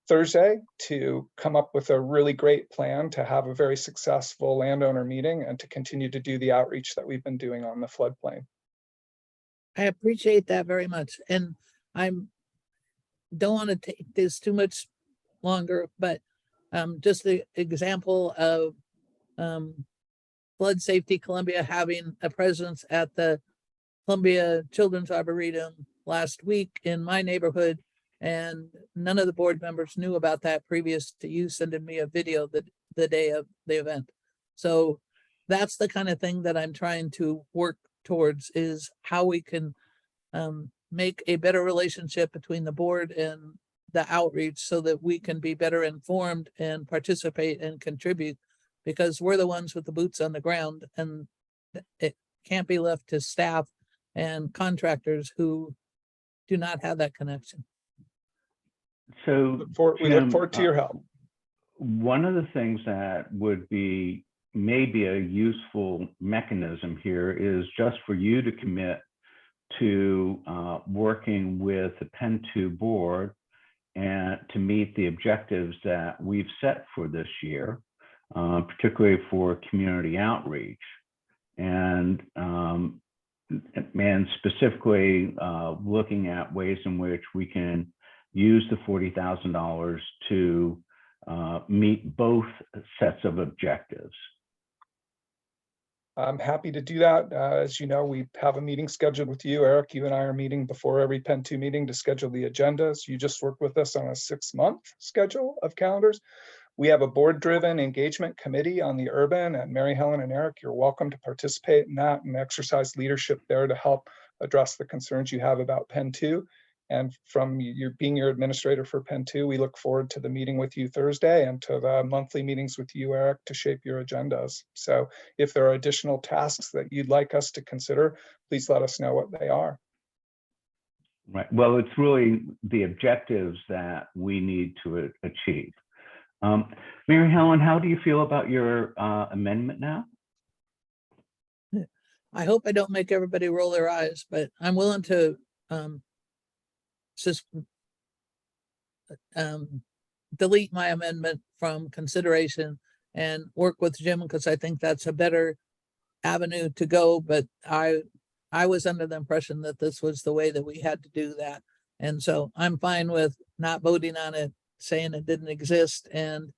Thursday to come up with a really great plan to have a very successful landowner meeting and to continue to do the outreach that we've been doing on the floodplain. I appreciate that very much. And don't want to take this too much longer, but just the example of Flood Safety Columbia having a presence at the Columbia Children's Arboretum last week in my neighborhood, and none of the board members knew about that previous to you sending me a video the day of the event. So that's the kind of thing that I'm trying to work towards, is how we can make a better relationship between the board and the outreach so that we can be better informed and participate and contribute, because we're the ones with the boots on the ground, and it can't be left to staff and contractors who do not have that connection. So we look forward to your help. One of the things that would be maybe a useful mechanism here is just for you to commit to working with the Penn 2 board and to meet the objectives that we've set for this year, particularly for community outreach, and specifically looking at ways in which we can use the $40,000 to meet both sets of objectives. I'm happy to do that. As you know, we have a meeting scheduled with you, Eric. You and I are meeting before every Penn 2 meeting to schedule the agendas. You just work with us on a 6-month schedule of calendars. We have a board-driven engagement committee on the urban, and Mary Helen and Eric, you're welcome to participate in that and exercise leadership there to help address the concerns you have about Penn 2. And from being your administrator for Penn 2, we look forward to the meeting with you Thursday and to the monthly meetings with you, Eric, to shape your agendas. So if there are additional tasks that you'd like us to consider, please let us know what they are. Right. Well, it's really the objectives that we need to achieve. Mary Helen, how do you feel about your amendment now? I hope I don't make everybody roll their eyes, but I'm willing to just delete my amendment from consideration and work with Jim, because I think that's a better avenue to go. But I was under the impression that this was the way that we had to do that. And so I'm fine with not voting on it, saying it didn't exist, and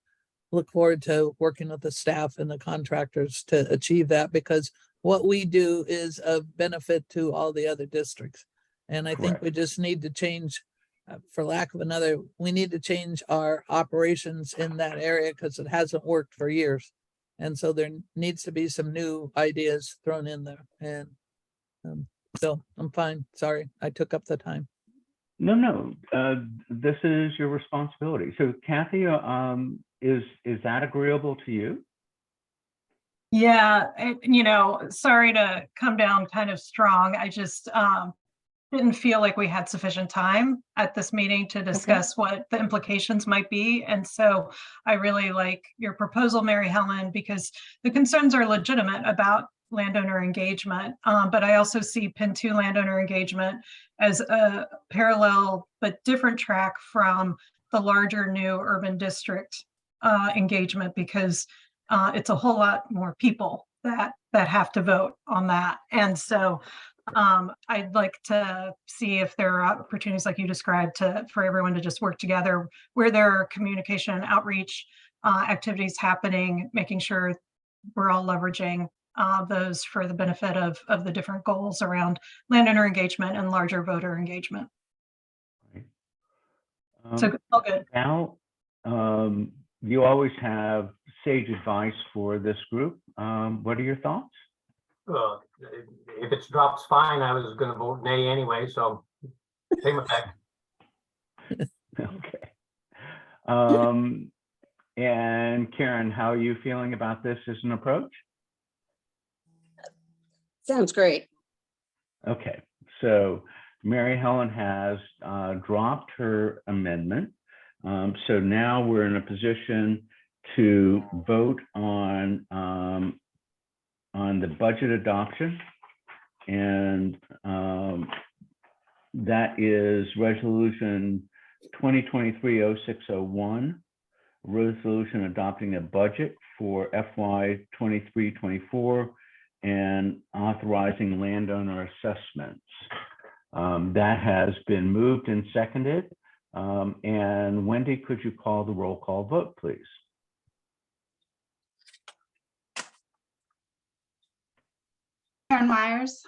look forward to working with the staff and the contractors to achieve that, because what we do is of benefit to all the other districts. And I think we just need to change, for lack of another, we need to change our operations in that area because it hasn't worked for years. And so there needs to be some new ideas thrown in there. And so I'm fine. Sorry, I took up the time. No, this is your responsibility. So Kathy, is that agreeable to you? Yeah, sorry to come down kind of strong. I just didn't feel like we had sufficient time at this meeting to discuss what the implications might be. And so I really like your proposal, Mary Helen, because the concerns are legitimate about landowner engagement. But I also see PIN 2 landowner engagement as a parallel but different track from the larger new urban district engagement, because it's a whole lot more people that have to vote on that. And so I'd like to see if there are opportunities like you described for everyone to just work together where there are communication and outreach activities happening, making sure we're all leveraging those for the benefit of the different goals around landowner engagement and larger voter engagement. So all good. Now, you always have sage advice for this group. What are your thoughts? If it drops fine, I was going to vote nay anyway, so same effect. Okay. And Karen, how are you feeling about this as an approach? Sounds great. Okay, so Mary Helen has dropped her amendment. So now we're in a position to vote on the budget adoption. And that is resolution 2023-0601, resolution adopting a budget for FY 23-24 and authorizing landowner assessments. That has been moved and seconded. And Wendy, could you call the roll call vote, please? Karen Myers,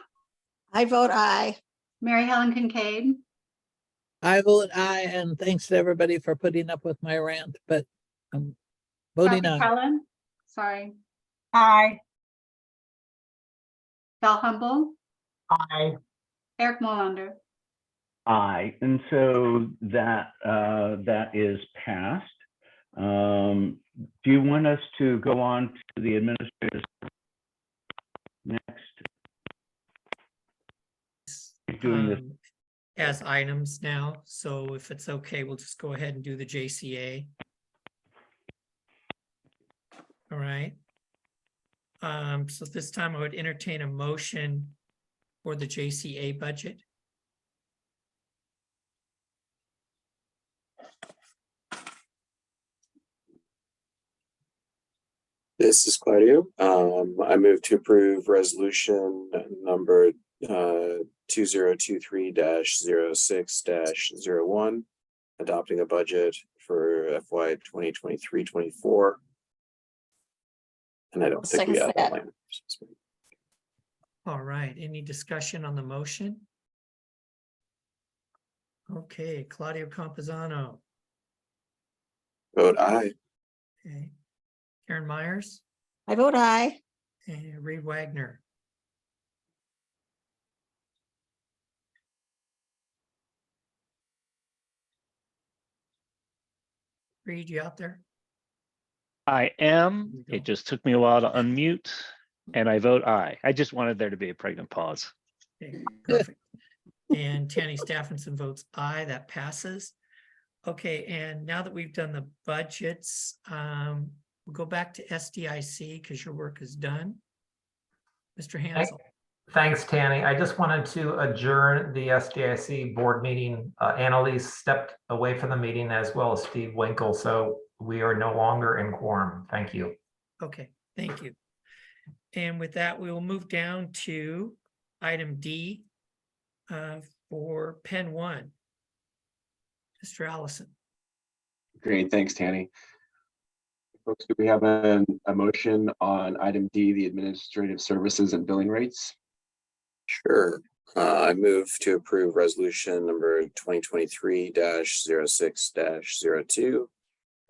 I vote aye. Mary Helen Kincaid, I vote aye, and thanks to everybody for putting up with my rant, but I'm voting Kathy aye. Cullen, sorry, Aye. Val Humble, Aye. Eric Molander. Aye, and so that is passed. Do you want us to go on to the administrative next? Doing this. As items now, so if it's okay, we'll just go ahead and do the JCA. All right. So this time I would entertain a motion for the JCA budget. This is Claudio. I move to approve resolution number 2023-06-01, adopting a budget for FY 2023-24. And I don't think we have that line. All right, any discussion on the motion? Okay, Claudio Campuzano. Vote aye. Okay. Karen Myers I vote aye. and Reed Wagner. Reed, you out there? I am. It just took me a while to unmute, and I vote aye. I just wanted there to be a pregnant pause. Okay, perfect. And Tanny Stephenson votes aye, that passes. Okay, and now that we've done the budgets, we'll go back to SDIC because your work is done. Mr. Hansel. Thanks, Tanny. I just wanted to adjourn the SDIC board meeting. Annalise stepped away from the meeting as well as Steve Winkle, so we are no longer in quorum. Thank you. Okay, thank you. And with that, we will move down to item D for Pen 1. Mr. Allison. Great, thanks, Tanny. Folks, do we have a motion on item D, the administrative services and billing rates? Sure. I move to approve resolution number 2023-06-02,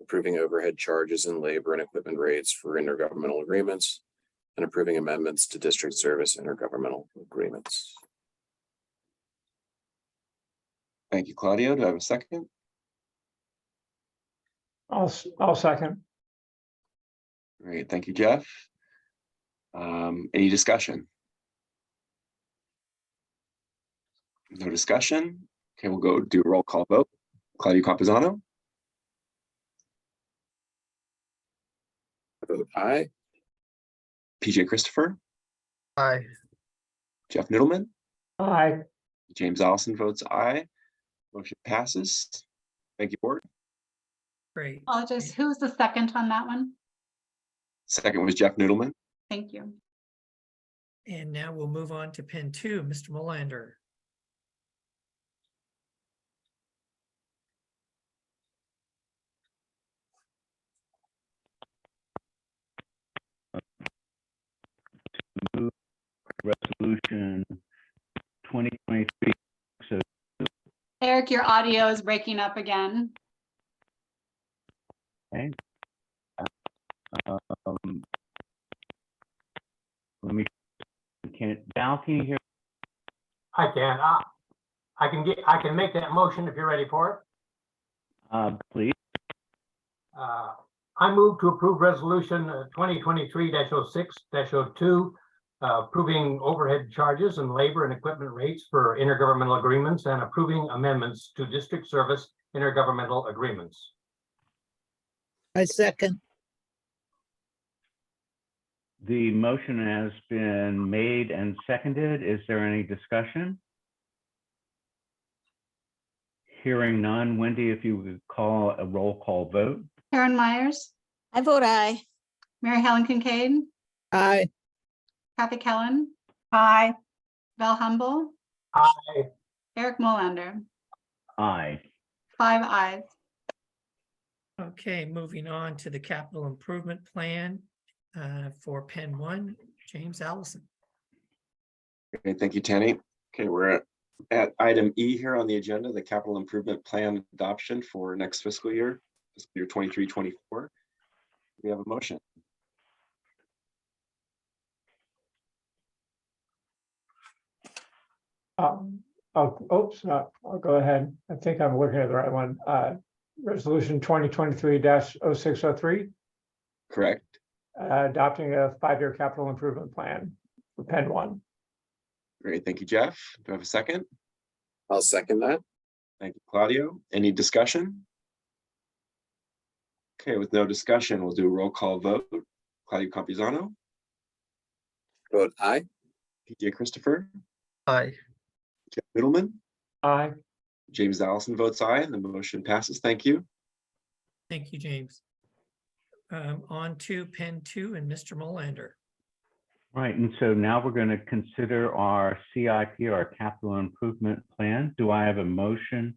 approving overhead charges and labor and equipment rates for intergovernmental agreements and approving amendments to district service intergovernmental agreements. Thank you, Claudio. Do I have a second? I'll second. Great, thank you, Jeff. Any discussion? No discussion. Okay, we'll go do a roll call vote. Claudio Campuzano, I vote aye. PJ Christopher, Aye. Jeff Noodleman, Aye. James Allison votes aye. Motion passes. Thank you, board. Great. Apologies, who's the second on that one? Second was Jeff Noodleman. Thank you. And now we'll move on to Pen 2, Mr. Molander. Move Resolution 2023. So Eric, your audio is breaking up again. okay. Let me. Val, can you hear? I can. I can make that motion if you're ready for it. Please. I move to approve resolution 2023-06-02, approving overhead charges and labor and equipment rates for intergovernmental agreements and approving amendments to district service intergovernmental agreements. I second. The motion has been made and seconded. Is there any discussion? Hearing none. Wendy, if you would call a roll call vote. Karen Myers, I vote aye. Mary Helen Kincaid, Aye. Kathy Kellen, Aye. Val Humble, Aye. Eric Molander, Aye. 5 ayes. Okay, moving on to the capital improvement plan for Pen 1, James Allison. Okay, thank you, Tanny. Okay, we're at item E here on the agenda, the capital improvement plan adoption for next fiscal year 23-24. We have a motion. I'll go ahead. I think I'm looking at the right one. Resolution 2023-0603, Correct. adopting a 5-year capital improvement plan for Pen 1. Great, thank you, Jeff. Do I have a second? I'll second that. Thank you, Claudio. Any discussion? Okay, with no discussion, we'll do a roll call vote. Claudio Campuzano, Vote aye. PJ Christopher, Aye. Jeff Middleman, Aye. James Allison votes aye, and the motion passes. Thank you. Thank you, James. On to Pen 2 and Mr. Molander. Right, and so now we're going to consider our CIP, our capital improvement plan. Do I have a motion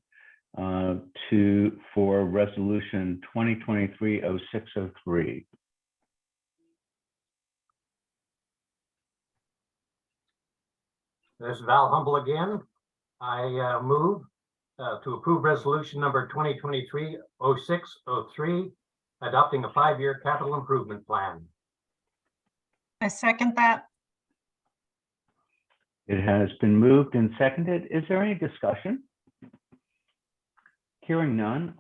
for resolution 2023-0603? This is Val Humble again. I move to approve resolution number 2023-0603, adopting a 5-year capital improvement plan. I second that. It has been moved and seconded. Is there any discussion? Hearing none.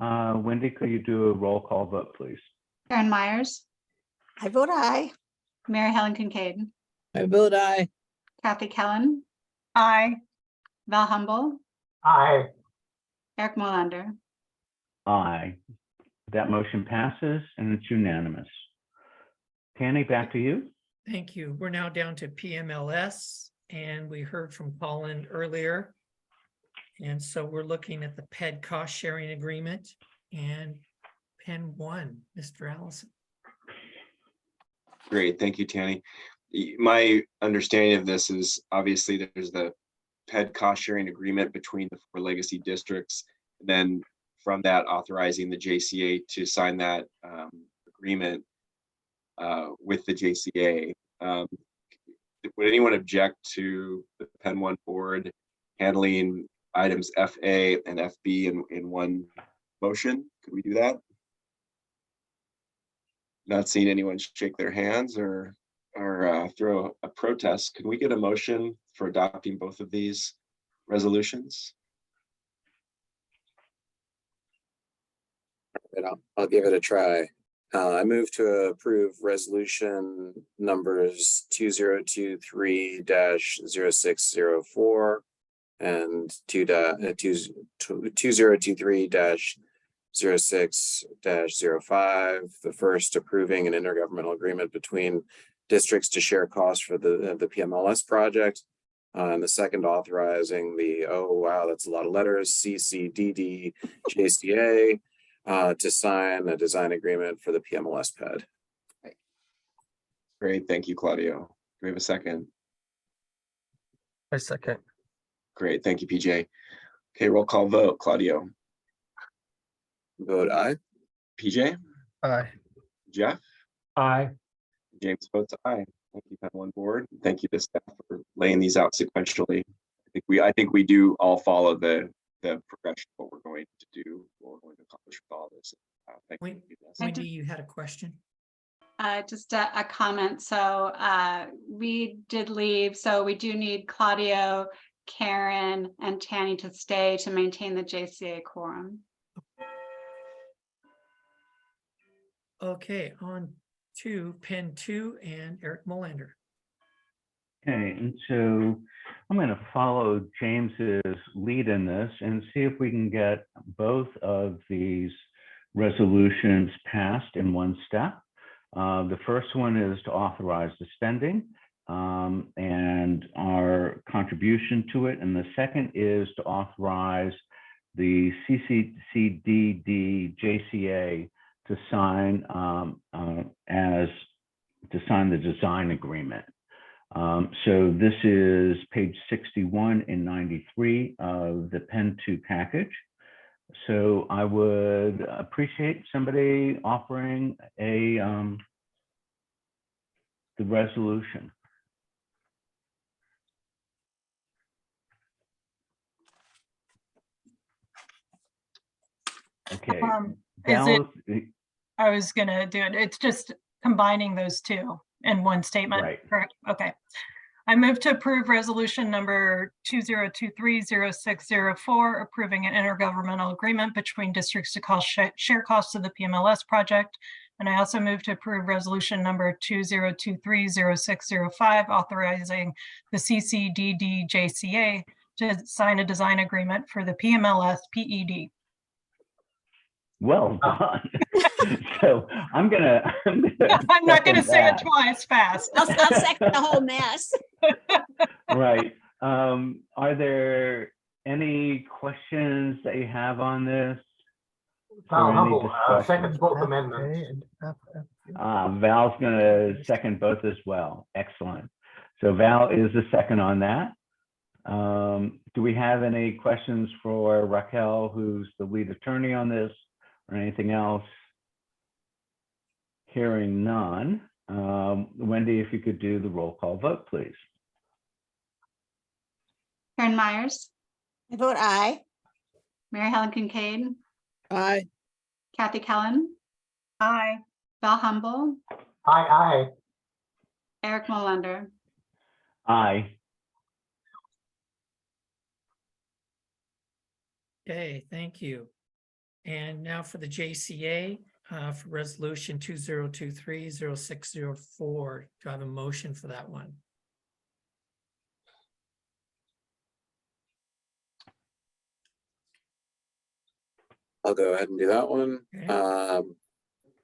Wendy, could you do a roll call vote, please? Karen Myers, I vote aye. Mary Helen Kincaid, I vote aye. Kathy Kellen, Aye. Val Humble, Aye. Eric Molander. Aye. That motion passes and it's unanimous. Tanny, back to you. Thank you. We're now down to PMLS, and we heard from Colin earlier. And so we're looking at the PED cost sharing agreement and Pen 1, Mr. Allison. Great, thank you, Tanny. My understanding of this is obviously there's the PED cost sharing agreement between the 4 legacy districts. Then from that, authorizing the JCA to sign that agreement with the JCA. Would anyone object to the Pen 1 board handling items FA and FB in one motion? Could we do that? Not seeing anyone shake their hands or throw a protest. Can we get a motion for adopting both of these resolutions? And I'll give it a try. I move to approve resolution numbers 2023-0604 and 2023-06-05. The first approving an intergovernmental agreement between districts to share costs for the PMLS project. And the second authorizing the, oh wow, that's a lot of letters, CCDD JCA to sign a design agreement for the PMLS PED. Great, thank you, Claudio. Do we have a second? I second. Great, thank you, PJ. Okay, roll call vote. Claudio. Vote aye. PJ. Aye. Jeff. Aye. James votes aye. Thank you, panel and board. Thank you to staff for laying these out sequentially. I think we do all follow the progression of what we're going to do, what we're going to accomplish with all this. Thank you. Wendy, you had a question? Just a comment. So we did leave. So we do need Claudio, Karen, and Tanny to stay to maintain the JCA quorum. Okay, on to Pen 2 and Eric Molander. Okay, and so I'm going to follow James's lead in this and see if we can get both of these resolutions passed in one step. The first one is to authorize the spending and our contribution to it. And the second is to authorize the CCDD JCA to sign the design agreement. So this is page 61 and 93 of the Pen 2 package. So I would appreciate somebody offering the resolution. Okay. I was gonna do it. It's just combining those two in one statement, right? Correct? Okay. I move to approve resolution number 2023-0604, approving an intergovernmental agreement between districts to share costs of the PMLS project. And I also move to approve resolution number 2023-0605, authorizing the CCDD JCA to sign a design agreement for the PMLS PED. Well done. So I'm not gonna say it twice fast. I'll second the whole mess. Right. Are there any questions that you have on this? Val Humble, second both amendments. Val's going to second both as well. Excellent. So Val is the second on that. Do we have any questions for Raquel, who's the lead attorney on this, or anything else? Hearing none. Wendy, if you could do the roll call vote, please. Karen Myers. I vote aye. Mary Helen Kincaid. Aye. Kathy Kellen. Aye. Val Humble. Aye, aye. Eric Molander. Aye. Okay, thank you. And now for the JCA, for resolution 2023-0604. Do I have a motion for that one? I'll go ahead and do that one. Okay.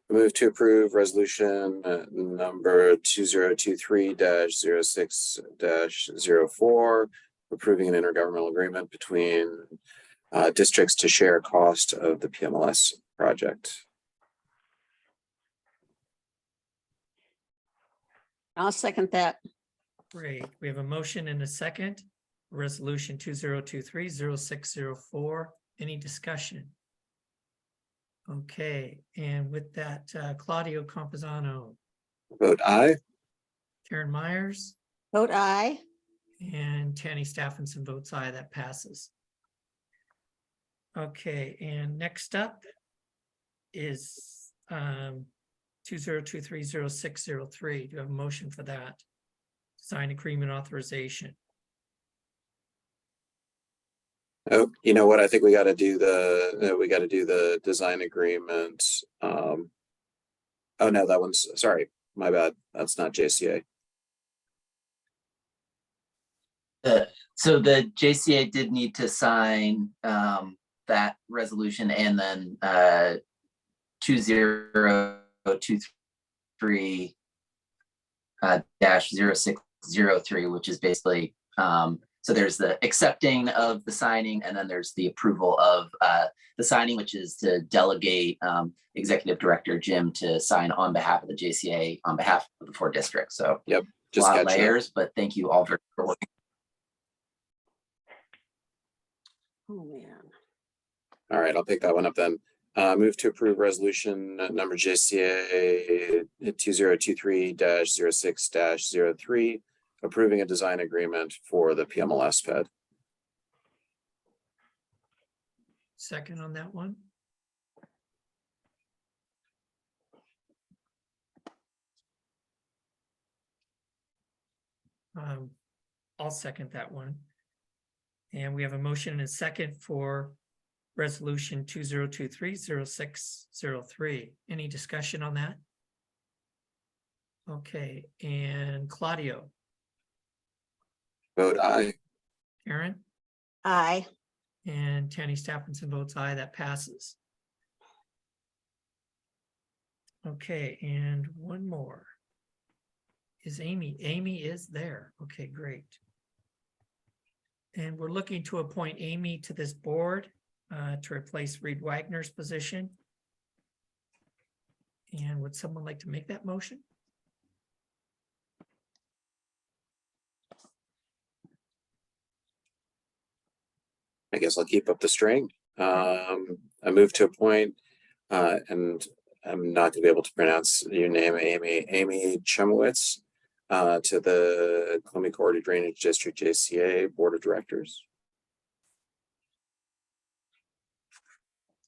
Move to approve resolution number 2023-06-04, approving an intergovernmental agreement between districts to share cost of the PMLS project. I'll second that. Great. We have a motion and a second. Resolution 2023-0604. Any discussion? Okay, and with that, Claudio Campuzano. Vote aye. Karen Myers. Vote aye. And Tanny Stephenson votes aye. That passes. Okay, and next up is 2023-0603. Do you have a motion for that? Sign agreement authorization. Oh, you know what? I think we got to do the design agreement. Oh no, that one's, sorry, my bad. That's not JCA. So the JCA did need to sign that resolution and then 2023 -0603, which is basically so there's the accepting of the signing, and then there's the approval of the signing, which is to delegate Executive Director Jim to sign on behalf of the JCA on behalf of the 4 districts. So yep, a lot of layers, but thank you all for working. Oh, man. All right, I'll pick that one up then. Move to approve resolution number JCA 2023-06-03, approving a design agreement for the PMLS PED. Second on that one. I'll second that one. And we have a motion and a second for resolution 2023-0603. Any discussion on that? Okay, and Claudio, Vote aye. Karen, Aye. and Tanny Stephenson votes aye. That passes. Okay, and one more. Is Amy? Amy is there. Okay, great. And we're looking to appoint Amy to this board to replace Reed Wagner's position. And would someone like to make that motion? I guess I'll keep up the string. I move to appoint, and I'm not gonna be able to pronounce your name, Amy Chemowitz, to the Columbia Corridor Drainage District JCA Board of Directors.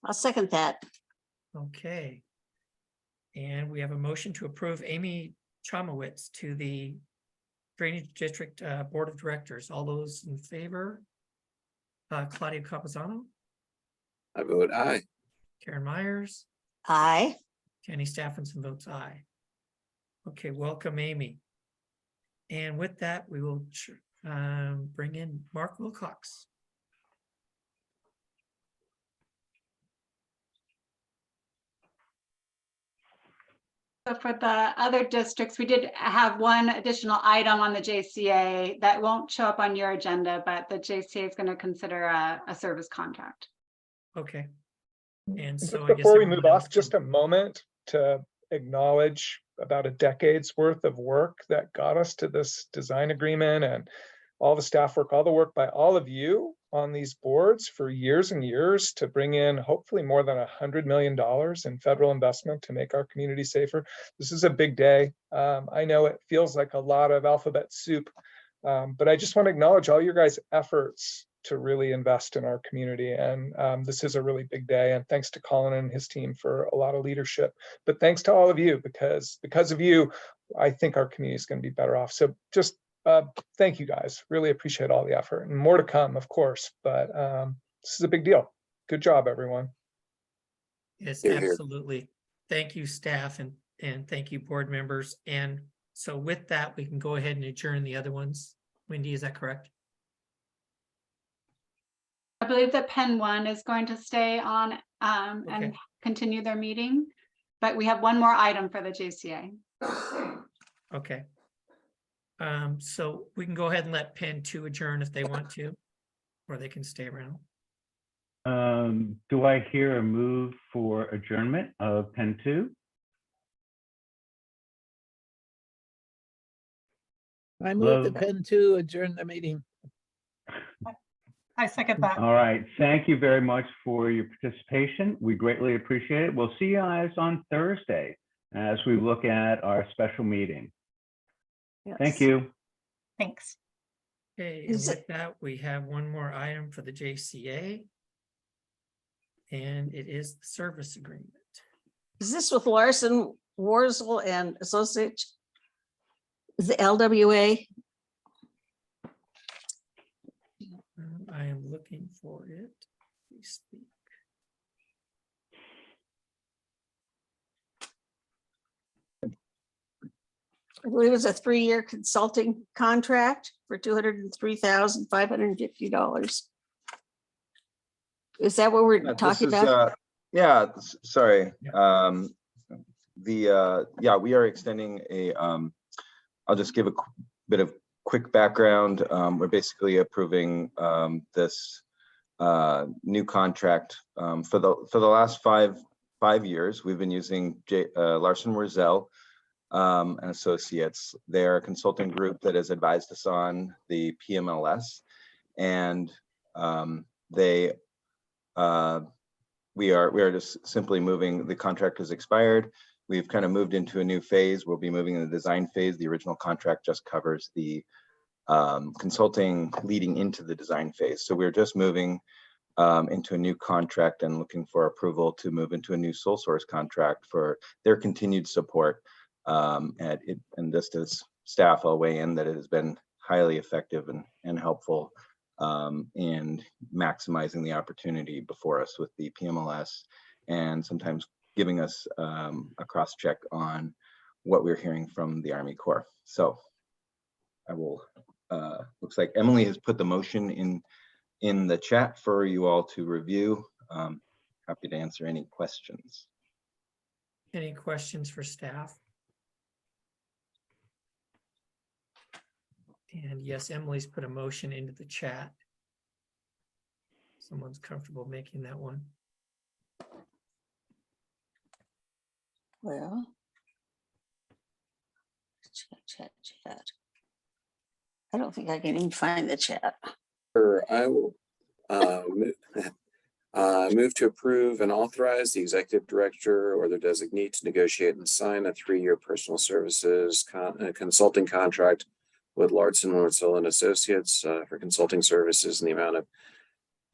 I'll second that. Okay. And we have a motion to approve Amy Chemowitz to the Drainage District Board of Directors. All those in favor? Claudia Capizano, I vote aye. Karen Myers, Aye. Tanny Stephenson votes aye. Okay, welcome, Amy. And with that, we will bring in Mark Wilcox. So for the other districts, we did have one additional item on the JCA that won't show up on your agenda, but the JCA is going to consider a service contract. Okay. And so Just before we move off, just a moment to acknowledge about a decade's worth of work that got us to this design agreement, and all the staff work, all the work by all of you on these boards for years and years to bring in hopefully more than $100 million in federal investment to make our community safer. This is a big day. I know it feels like a lot of alphabet soup, but I just want to acknowledge all your guys' efforts to really invest in our community. And this is a really big day. And thanks to Colin and his team for a lot of leadership. But thanks to all of you, because of you, I think our community is going to be better off. So just thank you guys. Really appreciate all the effort, and more to come, of course. But this is a big deal. Good job, everyone. Yes, absolutely. Thank you, staff, and thank you, board members. And so with that, we can go ahead and adjourn the other ones. Wendy, is that correct? I believe that Penn 1 is going to stay on and continue their meeting, but we have one more item for the JCA. Okay. So we can go ahead and let Penn 2 adjourn if they want to, or they can stay around. Do I hear a move for adjournment of Penn 2? I move the Penn 2 adjourn the meeting. I second that. All right. Thank you very much for your participation. We greatly appreciate it. We'll see you guys on Thursday as we look at our special meeting. Yes. Thank you. Thanks. Okay, and with that, we have one more item for the JCA. And it is the service agreement. Is this with Larson, Warzel and Associates? Is the LWA? I am looking for it. We speak. I believe it's a 3-year consulting contract for $203,550. Is that what we're This talking is, about? yeah, sorry. Yeah, we are extending a, I'll just give a bit of quick background. We're basically approving this new contract for the last five years. We've been using Larson Wurzel and Associates. They're a consulting group that has advised us on the PMLS, and we are just simply moving. The contract has expired. We've kind of moved into a new phase. We'll be moving in the design phase. The original contract just covers the consulting leading into the design phase. So we're just moving into a new contract and looking for approval to move into a new sole source contract for their continued support. And just as staff, I'll weigh in that it has been highly effective and helpful in maximizing the opportunity before us with the PMLS, and sometimes giving us a cross check on what we're hearing from the Army Corps. So I will, looks like Emily has put the motion in the chat for you all to review. Happy to answer any questions. Any questions for staff? And yes, Emily's put a motion into the chat. Someone's comfortable making that one. Well, chat. I don't think I can even find the chat. I will move to approve and authorize the executive director or their designee to negotiate and sign a 3-year personal services consulting contract with Larson Wurzel and Associates for consulting services in the amount of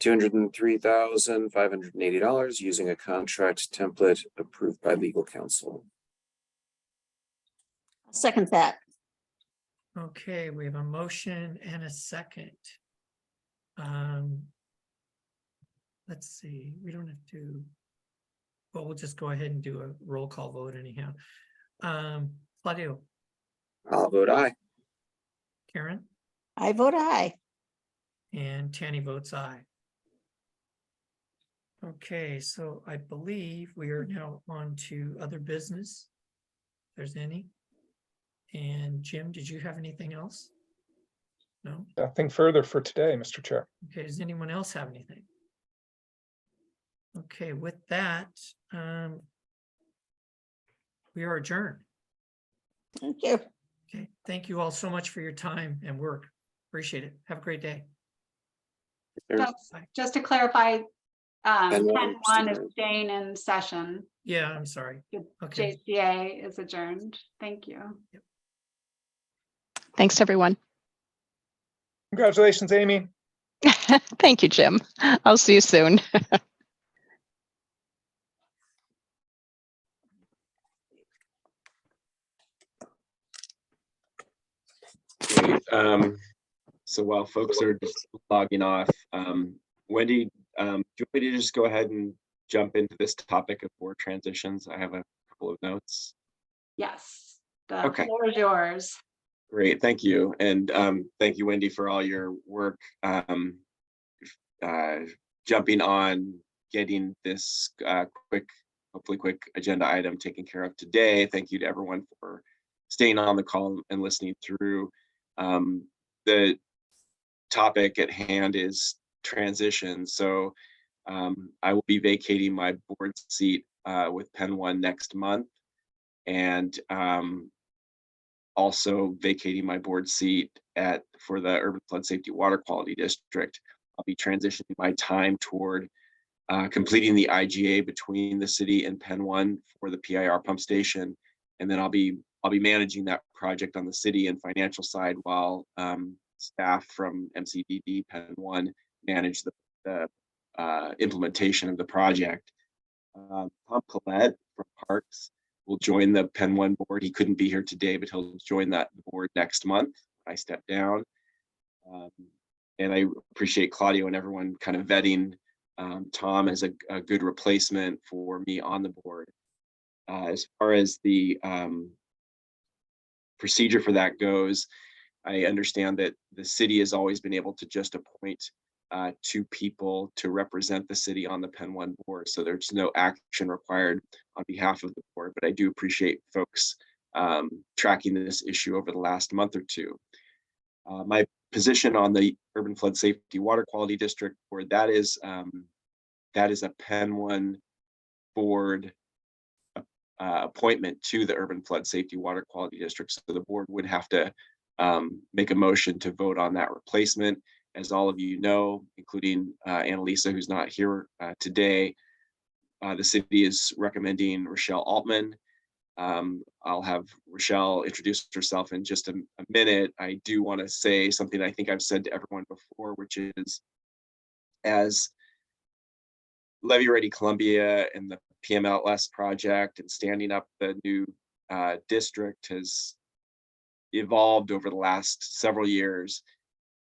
$203,580 using a contract template approved by legal counsel. I'll second that. Okay, we have a motion and a second. Let's see, we don't have to, well, we'll just go ahead and do a roll call vote anyhow. Claudio. I'll vote aye. Karen? I vote aye. And Tanny votes aye. Okay, so I believe we are now on to other business, if there's any. And Jim, did you have anything else? No? Nothing further for today, Mr. Chair. Okay, does anyone else have anything? Okay, with that, we are adjourned. Thank you. Okay, thank you all so much for your time and work. Appreciate it. Have a great day. Just to clarify, And 10-1 is staying in session. Yeah, I'm sorry. Okay. JCA is adjourned. Thank you. Yep. Thanks, everyone. Congratulations, Amy. Thank you, Jim. I'll see you soon. Great. So while folks are just logging off, Wendy, do you want me to just go ahead and jump into this topic of board transitions? I have a couple of notes. Yes, the floor is yours. Great, thank you. And thank you, Wendy, for all your work jumping on getting this hopefully quick agenda item taken care of today. Thank you to everyone for staying on the call and listening through. The topic at hand is transition. So I will be vacating my board seat with Penn One next month, and also vacating my board seat for the Urban Flood Safety Water Quality District. I'll be transitioning my time toward completing the IGA between the city and Penn One for the PIR pump station, and then I'll be managing that project on the city and financial side while staff from MCDD Penn One manage the implementation of the project. Tom Collette from Parks will join the Penn One board. He couldn't be here today, but he'll join that board next month. I step down. And I appreciate Claudio and everyone kind of vetting Tom as a good replacement for me on the board. As far as the procedure for that goes, I understand that the city has always been able to just appoint 2 people to represent the city on the Penn 1 board. So there's no action required on behalf of the board, but I do appreciate folks tracking this issue over the last month or two. My position on the Urban Flood Safety Water Quality District board, that is a Penn 1 board appointment to the Urban Flood Safety Water Quality District. So the board would have to make a motion to vote on that replacement. As all of you know, including Annalisa, who's not here today, the city is recommending Rochelle Altman. I'll have Rochelle introduce herself in just a minute. I do want to say something I think I've said to everyone before, which is, as Levy Ready Columbia and the PMLS project and standing up the new district has evolved over the last several years,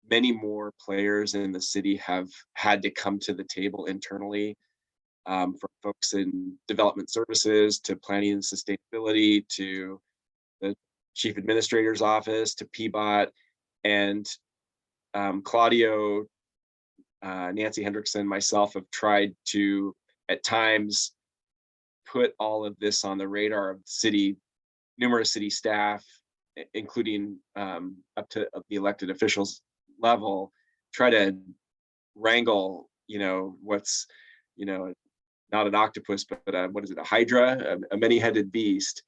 many more players in the city have had to come to the table internally, from folks in development services to planning and sustainability to the chief administrator's office to PBOT, and Claudio, Nancy Hendrickson, myself have tried to at times put all of this on the radar of numerous city staff, including up to the elected officials level, try to wrangle, what's, not an octopus, but what is it, a hydra, a many-headed beast.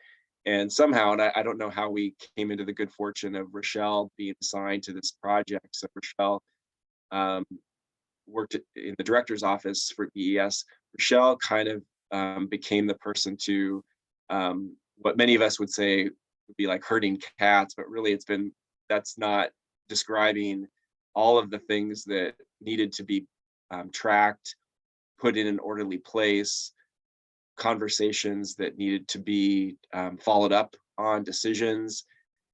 And somehow, and I don't know how we came into the good fortune of Rochelle being assigned to this project. So Rochelle worked in the director's office for EES. Rochelle kind of became the person to what many of us would say would be like herding cats, but really that's not describing all of the things that needed to be tracked, put in an orderly place, conversations that needed to be followed up on, decisions,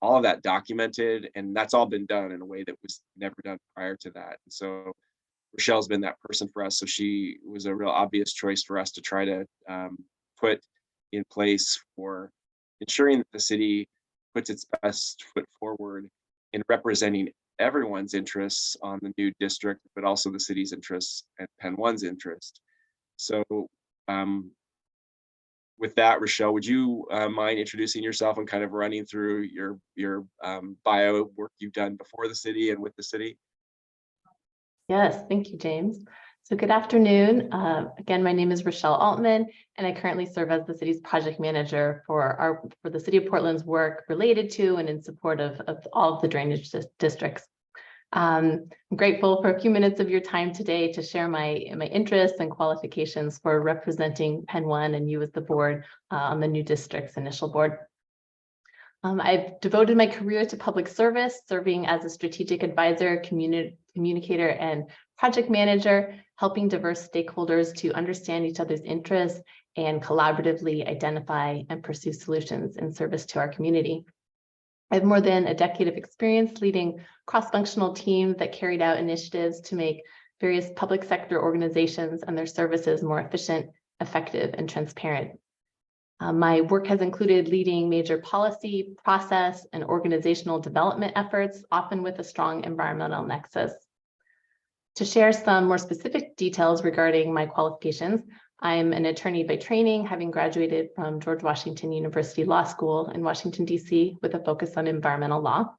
all of that documented, and that's all been done in a way that was never done prior to that. And so Rochelle's been that person for us. So she was a real obvious choice for us to try to put in place for ensuring that the city puts its best foot forward in representing everyone's interests on the new district, but also the city's interests and Penn 1's interest. So with that, Rochelle, would you mind introducing yourself and kind of running through your bio work you've done before the city and with the city? Yes, thank you, James. So good afternoon. Again, my name is Rochelle Altman, and I currently serve as the city's project manager for the City of Portland's work related to and in support of all of the drainage districts. I'm grateful for a few minutes of your time today to share my interests and qualifications for representing Penn 1 and you as the board on the new district's initial board. I've devoted my career to public service, serving as a strategic advisor, communicator, and project manager, helping diverse stakeholders to understand each other's interests and collaboratively identify and pursue solutions in service to our community. I have more than a decade of experience leading cross-functional teams that carried out initiatives to make various public sector organizations and their services more efficient, effective, and transparent. My work has included leading major policy, process, and organizational development efforts, often with a strong environmental nexus. To share some more specific details regarding my qualifications, I'm an attorney by training, having graduated from George Washington University Law School in Washington, D.C., with a focus on environmental law.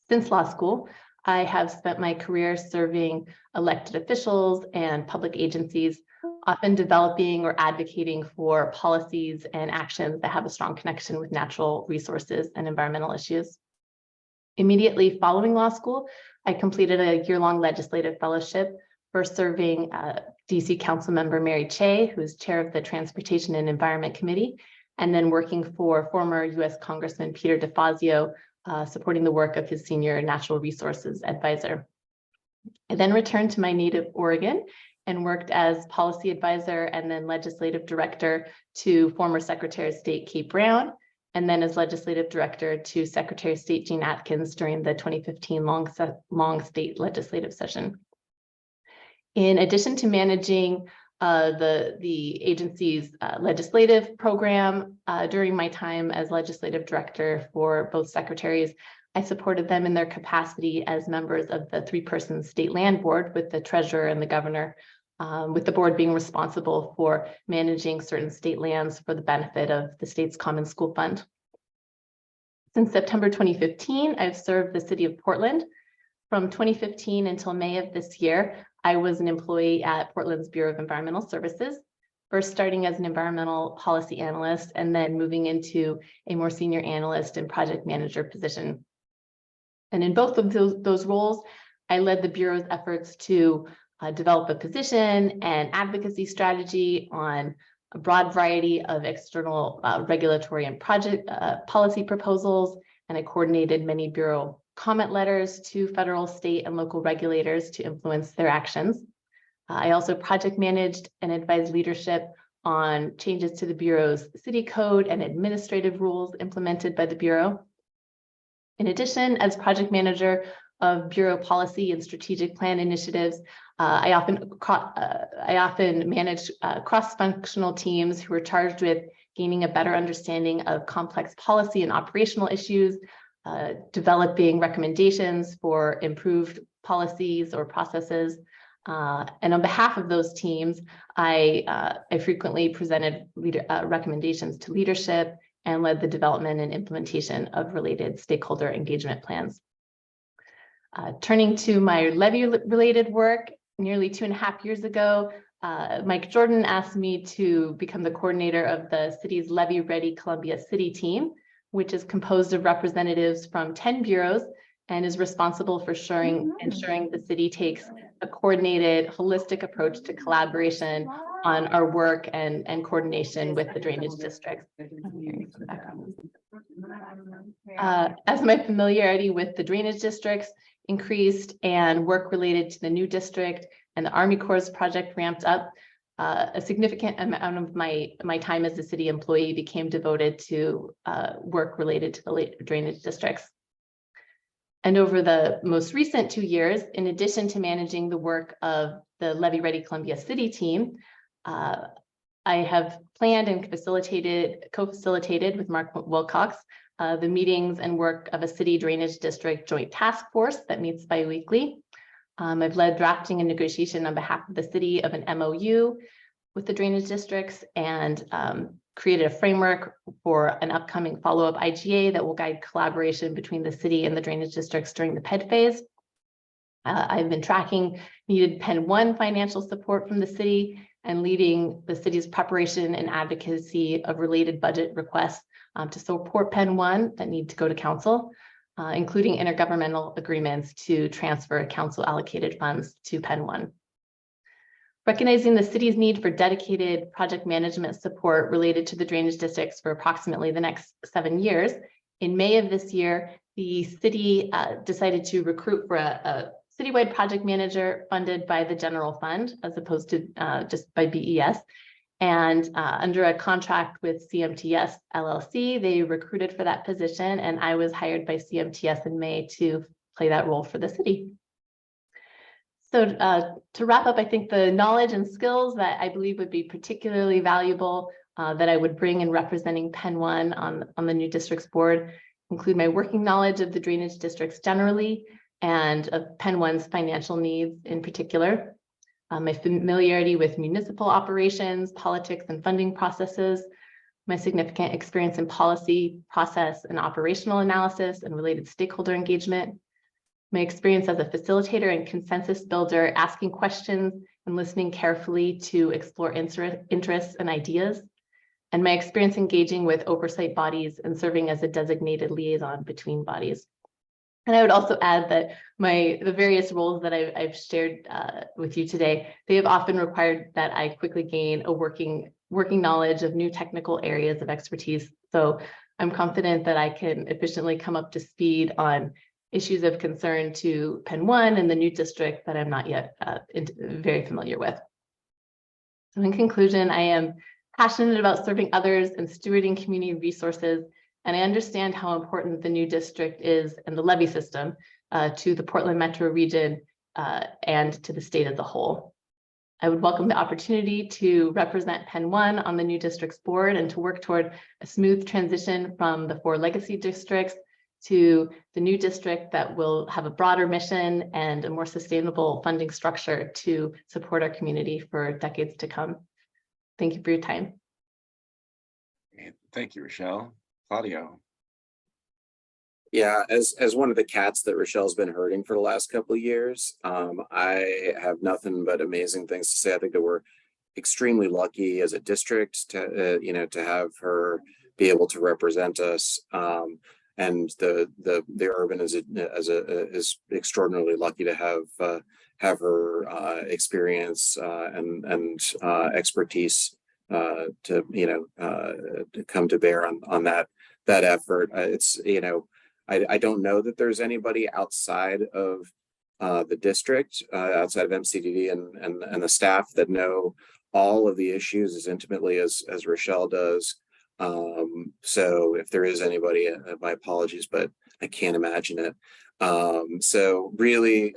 Since law school, I have spent my career serving elected officials and public agencies, often developing or advocating for policies and actions that have a strong connection with natural resources and environmental issues. Immediately following law school, I completed a year-long legislative fellowship for serving DC Council Member Mary Che, who's chair of the Transportation and Environment Committee, and then working for former US Congressman Peter DeFazio, supporting the work of his senior natural resources advisor. I then returned to my native Oregon and worked as policy advisor and then legislative director to former Secretary of State Kate Brown, and then as legislative director to Secretary of State Jean Atkins during the 2015 long state legislative session. In addition to managing the agency's legislative program during my time as legislative director for both secretaries, I supported them in their capacity as members of the 3-person state land board with the treasurer and the governor, with the board being responsible for managing certain state lands for the benefit of the state's common school fund. Since September 2015, I've served the city of Portland. From 2015 until May of this year, I was an employee at Portland's Bureau of Environmental Services, first starting as an environmental policy analyst and then moving into a more senior analyst and project manager position. And in both of those roles, I led the Bureau's efforts to develop a position and advocacy strategy on a broad variety of external regulatory and project policy proposals, and I coordinated many Bureau comment letters to federal, state, and local regulators to influence their actions. I also project managed and advised leadership on changes to the Bureau's city code and administrative rules implemented by the Bureau. In addition, as project manager of Bureau policy and strategic plan initiatives, I often manage cross-functional teams who are charged with gaining a better understanding of complex policy and operational issues, developing recommendations for improved policies or processes. And on behalf of those teams, I frequently presented recommendations to leadership and led the development and implementation of related stakeholder engagement plans. Turning to my levy-related work, nearly 2.5 years ago, Mike Jordan asked me to become the coordinator of the city's Levy Ready Columbia City team, which is composed of representatives from 10 bureaus and is responsible for ensuring the city takes a coordinated, holistic approach to collaboration on our work and coordination with the drainage districts. As my familiarity with the drainage districts increased and work related to the new district and the Army Corps project ramped up, a significant amount of my time as a city employee became devoted to work related to the drainage districts. And over the most recent 2 years, in addition to managing the work of the Levy Ready Columbia City team, I have planned and co-facilitated with Mark Wilcox the meetings and work of a city drainage district joint task force that meets bi-weekly. I've led drafting and negotiation on behalf of the city of an MOU with the drainage districts and created a framework for an upcoming follow-up IGA that will guide collaboration between the city and the drainage districts during the PED phase. I've been tracking needed PEN 1 financial support from the city and leading the city's preparation and advocacy of related budget requests to support PEN 1 that need to go to council, including intergovernmental agreements to transfer council allocated funds to PEN 1. Recognizing the city's need for dedicated project management support related to the drainage districts for approximately the next 7 years, in May of this year, the city decided to recruit for a citywide project manager funded by the general fund as opposed to just by BES. And under a contract with CMTS LLC, they recruited for that position, and I was hired by CMTS in May to play that role for the city. So to wrap up, I think the knowledge and skills that I believe would be particularly valuable that I would bring in representing PEN 1 on the new districts board include my working knowledge of the drainage districts generally and of PEN 1's financial needs in particular, my familiarity with municipal operations, politics, and funding processes, my significant experience in policy, process, and operational analysis and related stakeholder engagement, my experience as a facilitator and consensus builder, asking questions and listening carefully to explore interests and ideas, and my experience engaging with oversight bodies and serving as a designated liaison between bodies. And I would also add that the various roles that I've shared with you today, they have often required that I quickly gain a working knowledge of new technical areas of expertise. So I'm confident that I can efficiently come up to speed on issues of concern to PEN 1 and the new district that I'm not yet very familiar with. So in conclusion, I am passionate about serving others and stewarding community resources And I understand how important the new district is and the levy system to the Portland metro region and to the state as a whole. I would welcome the opportunity to represent Penn 1 on the new district's board and to work toward a smooth transition from the 4 legacy districts to the new district that will have a broader mission and a more sustainable funding structure to support our community for decades to come. Thank you for your time. Thank you, Rochelle. Claudio. Yeah, as one of the cats that Rochelle's been herding for the last couple of years, I have nothing but amazing things to say. I think that we're extremely lucky as a district to to have her be able to represent us. And the urban is extraordinarily lucky to have her experience and expertise to come to bear on that effort. It's I don't know that there's anybody outside of the district, outside of MCDD and the staff that know all of the issues as intimately as Rochelle does. So if there is anybody, my apologies, but I can't imagine it. So really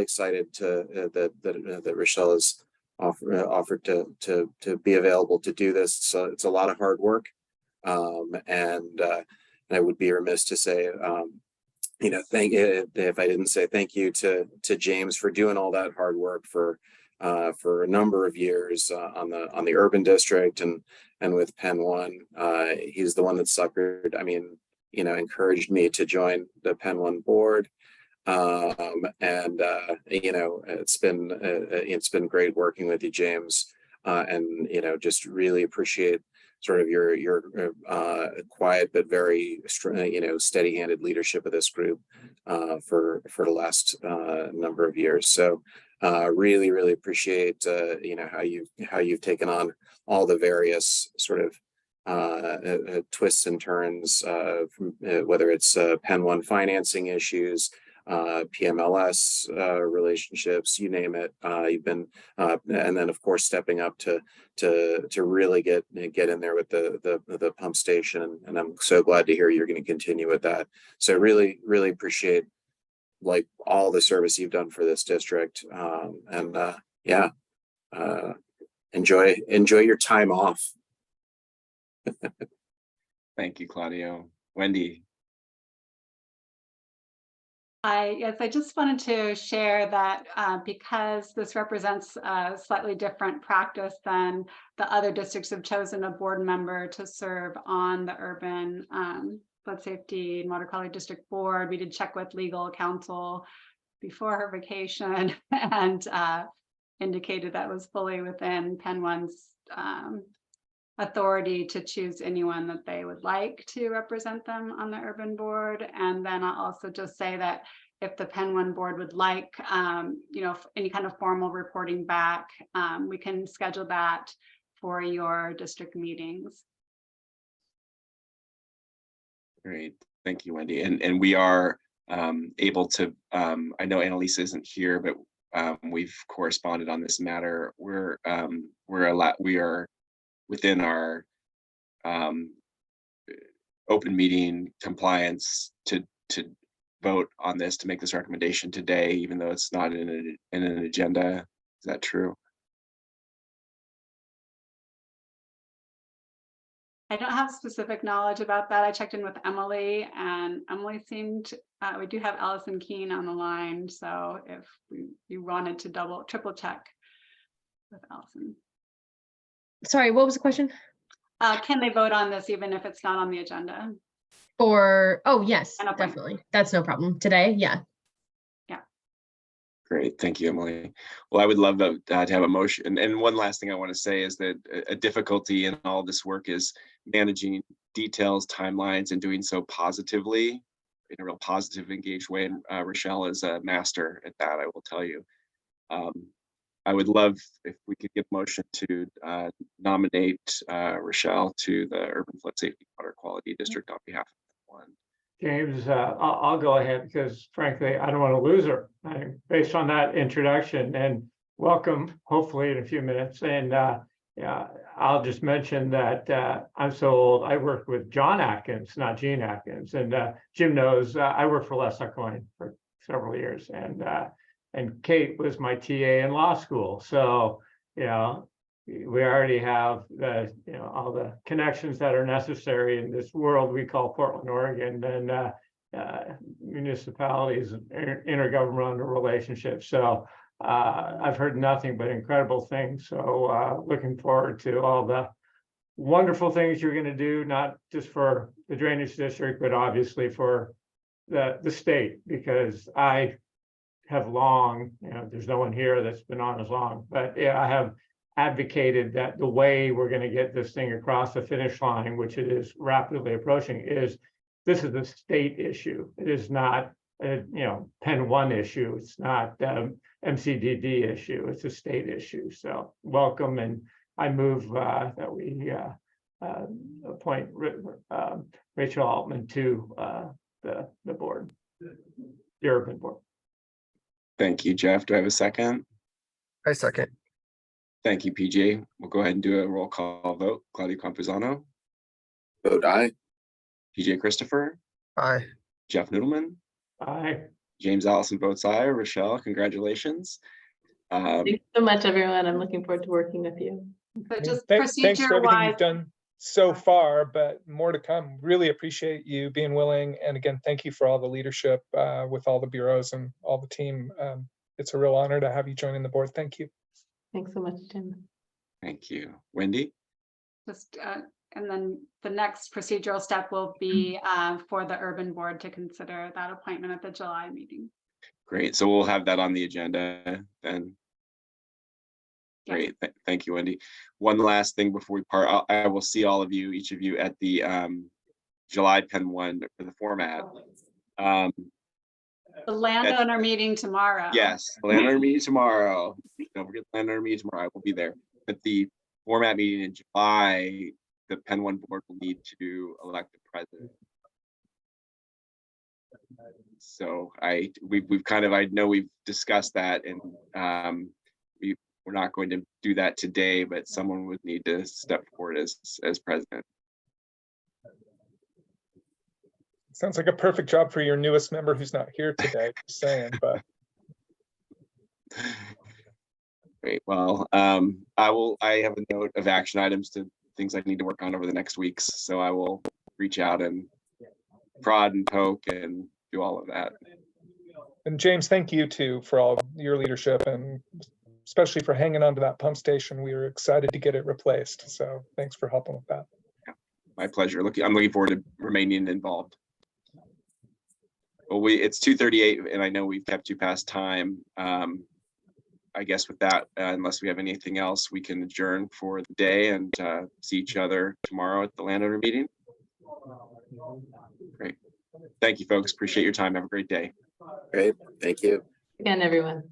excited that Rochelle has offered to be available to do this. So it's a lot of hard work, and I would be remiss to say, if I didn't say thank you to James for doing all that hard work for a number of years on the urban district and with Penn 1. He's the one that suckered, encouraged me to join the Penn 1 board. It's been great working with you, James, and just really appreciate sort of your quiet but very steady-handed leadership of this group for the last number of years. So really appreciate how you've taken on all the various sort of twists and turns, whether it's Penn 1 financing issues, PMLS relationships, you name it. You've been, and then of course stepping up to really get in there with the pump station, and I'm so glad to hear you're going to continue with that. So really appreciate like all the service you've done for this district, enjoy your time off. Thank you, Claudio. Wendy. Yes, I just wanted to share that because this represents a slightly different practice than the other districts have chosen a board member to serve on the urban flood safety and water quality district board. We did check with legal counsel before her vacation and indicated that was fully within Penn 1's authority to choose anyone that they would like to represent them on the urban board. And then I'll also just say that if the Penn 1 board would like, any kind of formal reporting back, we can schedule that for your district meetings. Great, thank you, Wendy. And we are able to, I know Annalisa isn't here, but we've corresponded on this matter. We are within our open meeting compliance to vote on this, to make this recommendation today, even though it's not in an agenda. Is that true? I don't have specific knowledge about that. I checked in with Emily, and Emily seemed, we do have Allison Keene on the line. So if you wanted to triple check with Allison. Sorry, what was the question? Can they vote on this even if it's not on the agenda? Oh, yes, definitely. That's no problem. Today, yeah. Yeah. Great, thank you, Emily. Well, I would love to have a motion. And one last thing I want to say is that a difficulty in all this work is managing details, timelines, and doing so positively, in a real positive, engaged way. And Rochelle is a master at that, I will tell you. I would love if we could get a motion to nominate Rochelle to the Urban Flood Safety Water Quality District on behalf of one. James, I'll go ahead because frankly, I don't want to lose her based on that introduction, and welcome, hopefully in a few minutes. And yeah, I'll just mention that I'm so old. I worked with John Atkins, not Gene Atkins, and Jim knows I worked for Les Coyne for several years, and Kate was my TA in law school. So you know, we already have the all the connections that are necessary in this world we call Portland, Oregon, and municipalities and intergovernmental relationships. So I've heard nothing but incredible things. So looking forward to all the wonderful things you're going to do, not just for the drainage district, but obviously for the state, because I have long, there's no one here that's been on as long, but yeah, I have advocated that the way we're going to get this thing across the finish line, which it is rapidly approaching, is this is a state issue. It is not a Penn 1 issue. It's not MCDD issue. It's a state issue. So welcome, and I move that we appoint Rachel Altman to the board, the urban board. Thank you, Jeff. Do I have a second? I second. Thank you, PJ. We'll go ahead and do a roll call vote. Claudio Campuzano. Vote aye. PJ Christopher. Aye. Jeff Noodleman. Aye. James Allison votes aye. Rochelle, congratulations. Thanks so much, everyone. I'm looking forward to working with you. But just Thanks for everything procedure-wise, you've done so far, but more to come. Really appreciate you being willing. And again, thank you for all the leadership with all the bureaus and all the team. It's a real honor to have you joining the board. Thank you. Thanks so much, Jim. Thank you. Wendy? just, and then the next procedural step will be for the urban board to consider that appointment at the July meeting. Great. So we'll have that on the agenda then. Great. Thank you, Wendy. One last thing before we part, I will see all of you, each of you, at the July Penn 1 for the format. The landowner meeting tomorrow. Yes, the landowner meeting tomorrow. Don't forget the landowner meeting tomorrow. I will be there. But the format meeting in July, the Penn 1 board will need to elect the president. So we've kind of, I know we've discussed that, and we're not going to do that today, but someone would need to step forward as president. Sounds like a perfect job for your newest member who's not here today, just saying, but. Great. Well, I have a note of action items to things I need to work on over the next weeks. So I will reach out and prod and poke and do all of that. And James, thank you too for all your leadership, and especially for hanging on to that pump station. We were excited to get it replaced. So thanks for helping with that. Yeah, my pleasure. I'm looking forward to remaining involved. Well, it's 2:38 and I know we've kept you past time. I guess with that, unless we have anything else, we can adjourn for the day and see each other tomorrow at the landowner meeting. Great. Thank you, folks. Appreciate your time. Have a great day. Great. Thank you. Again, everyone.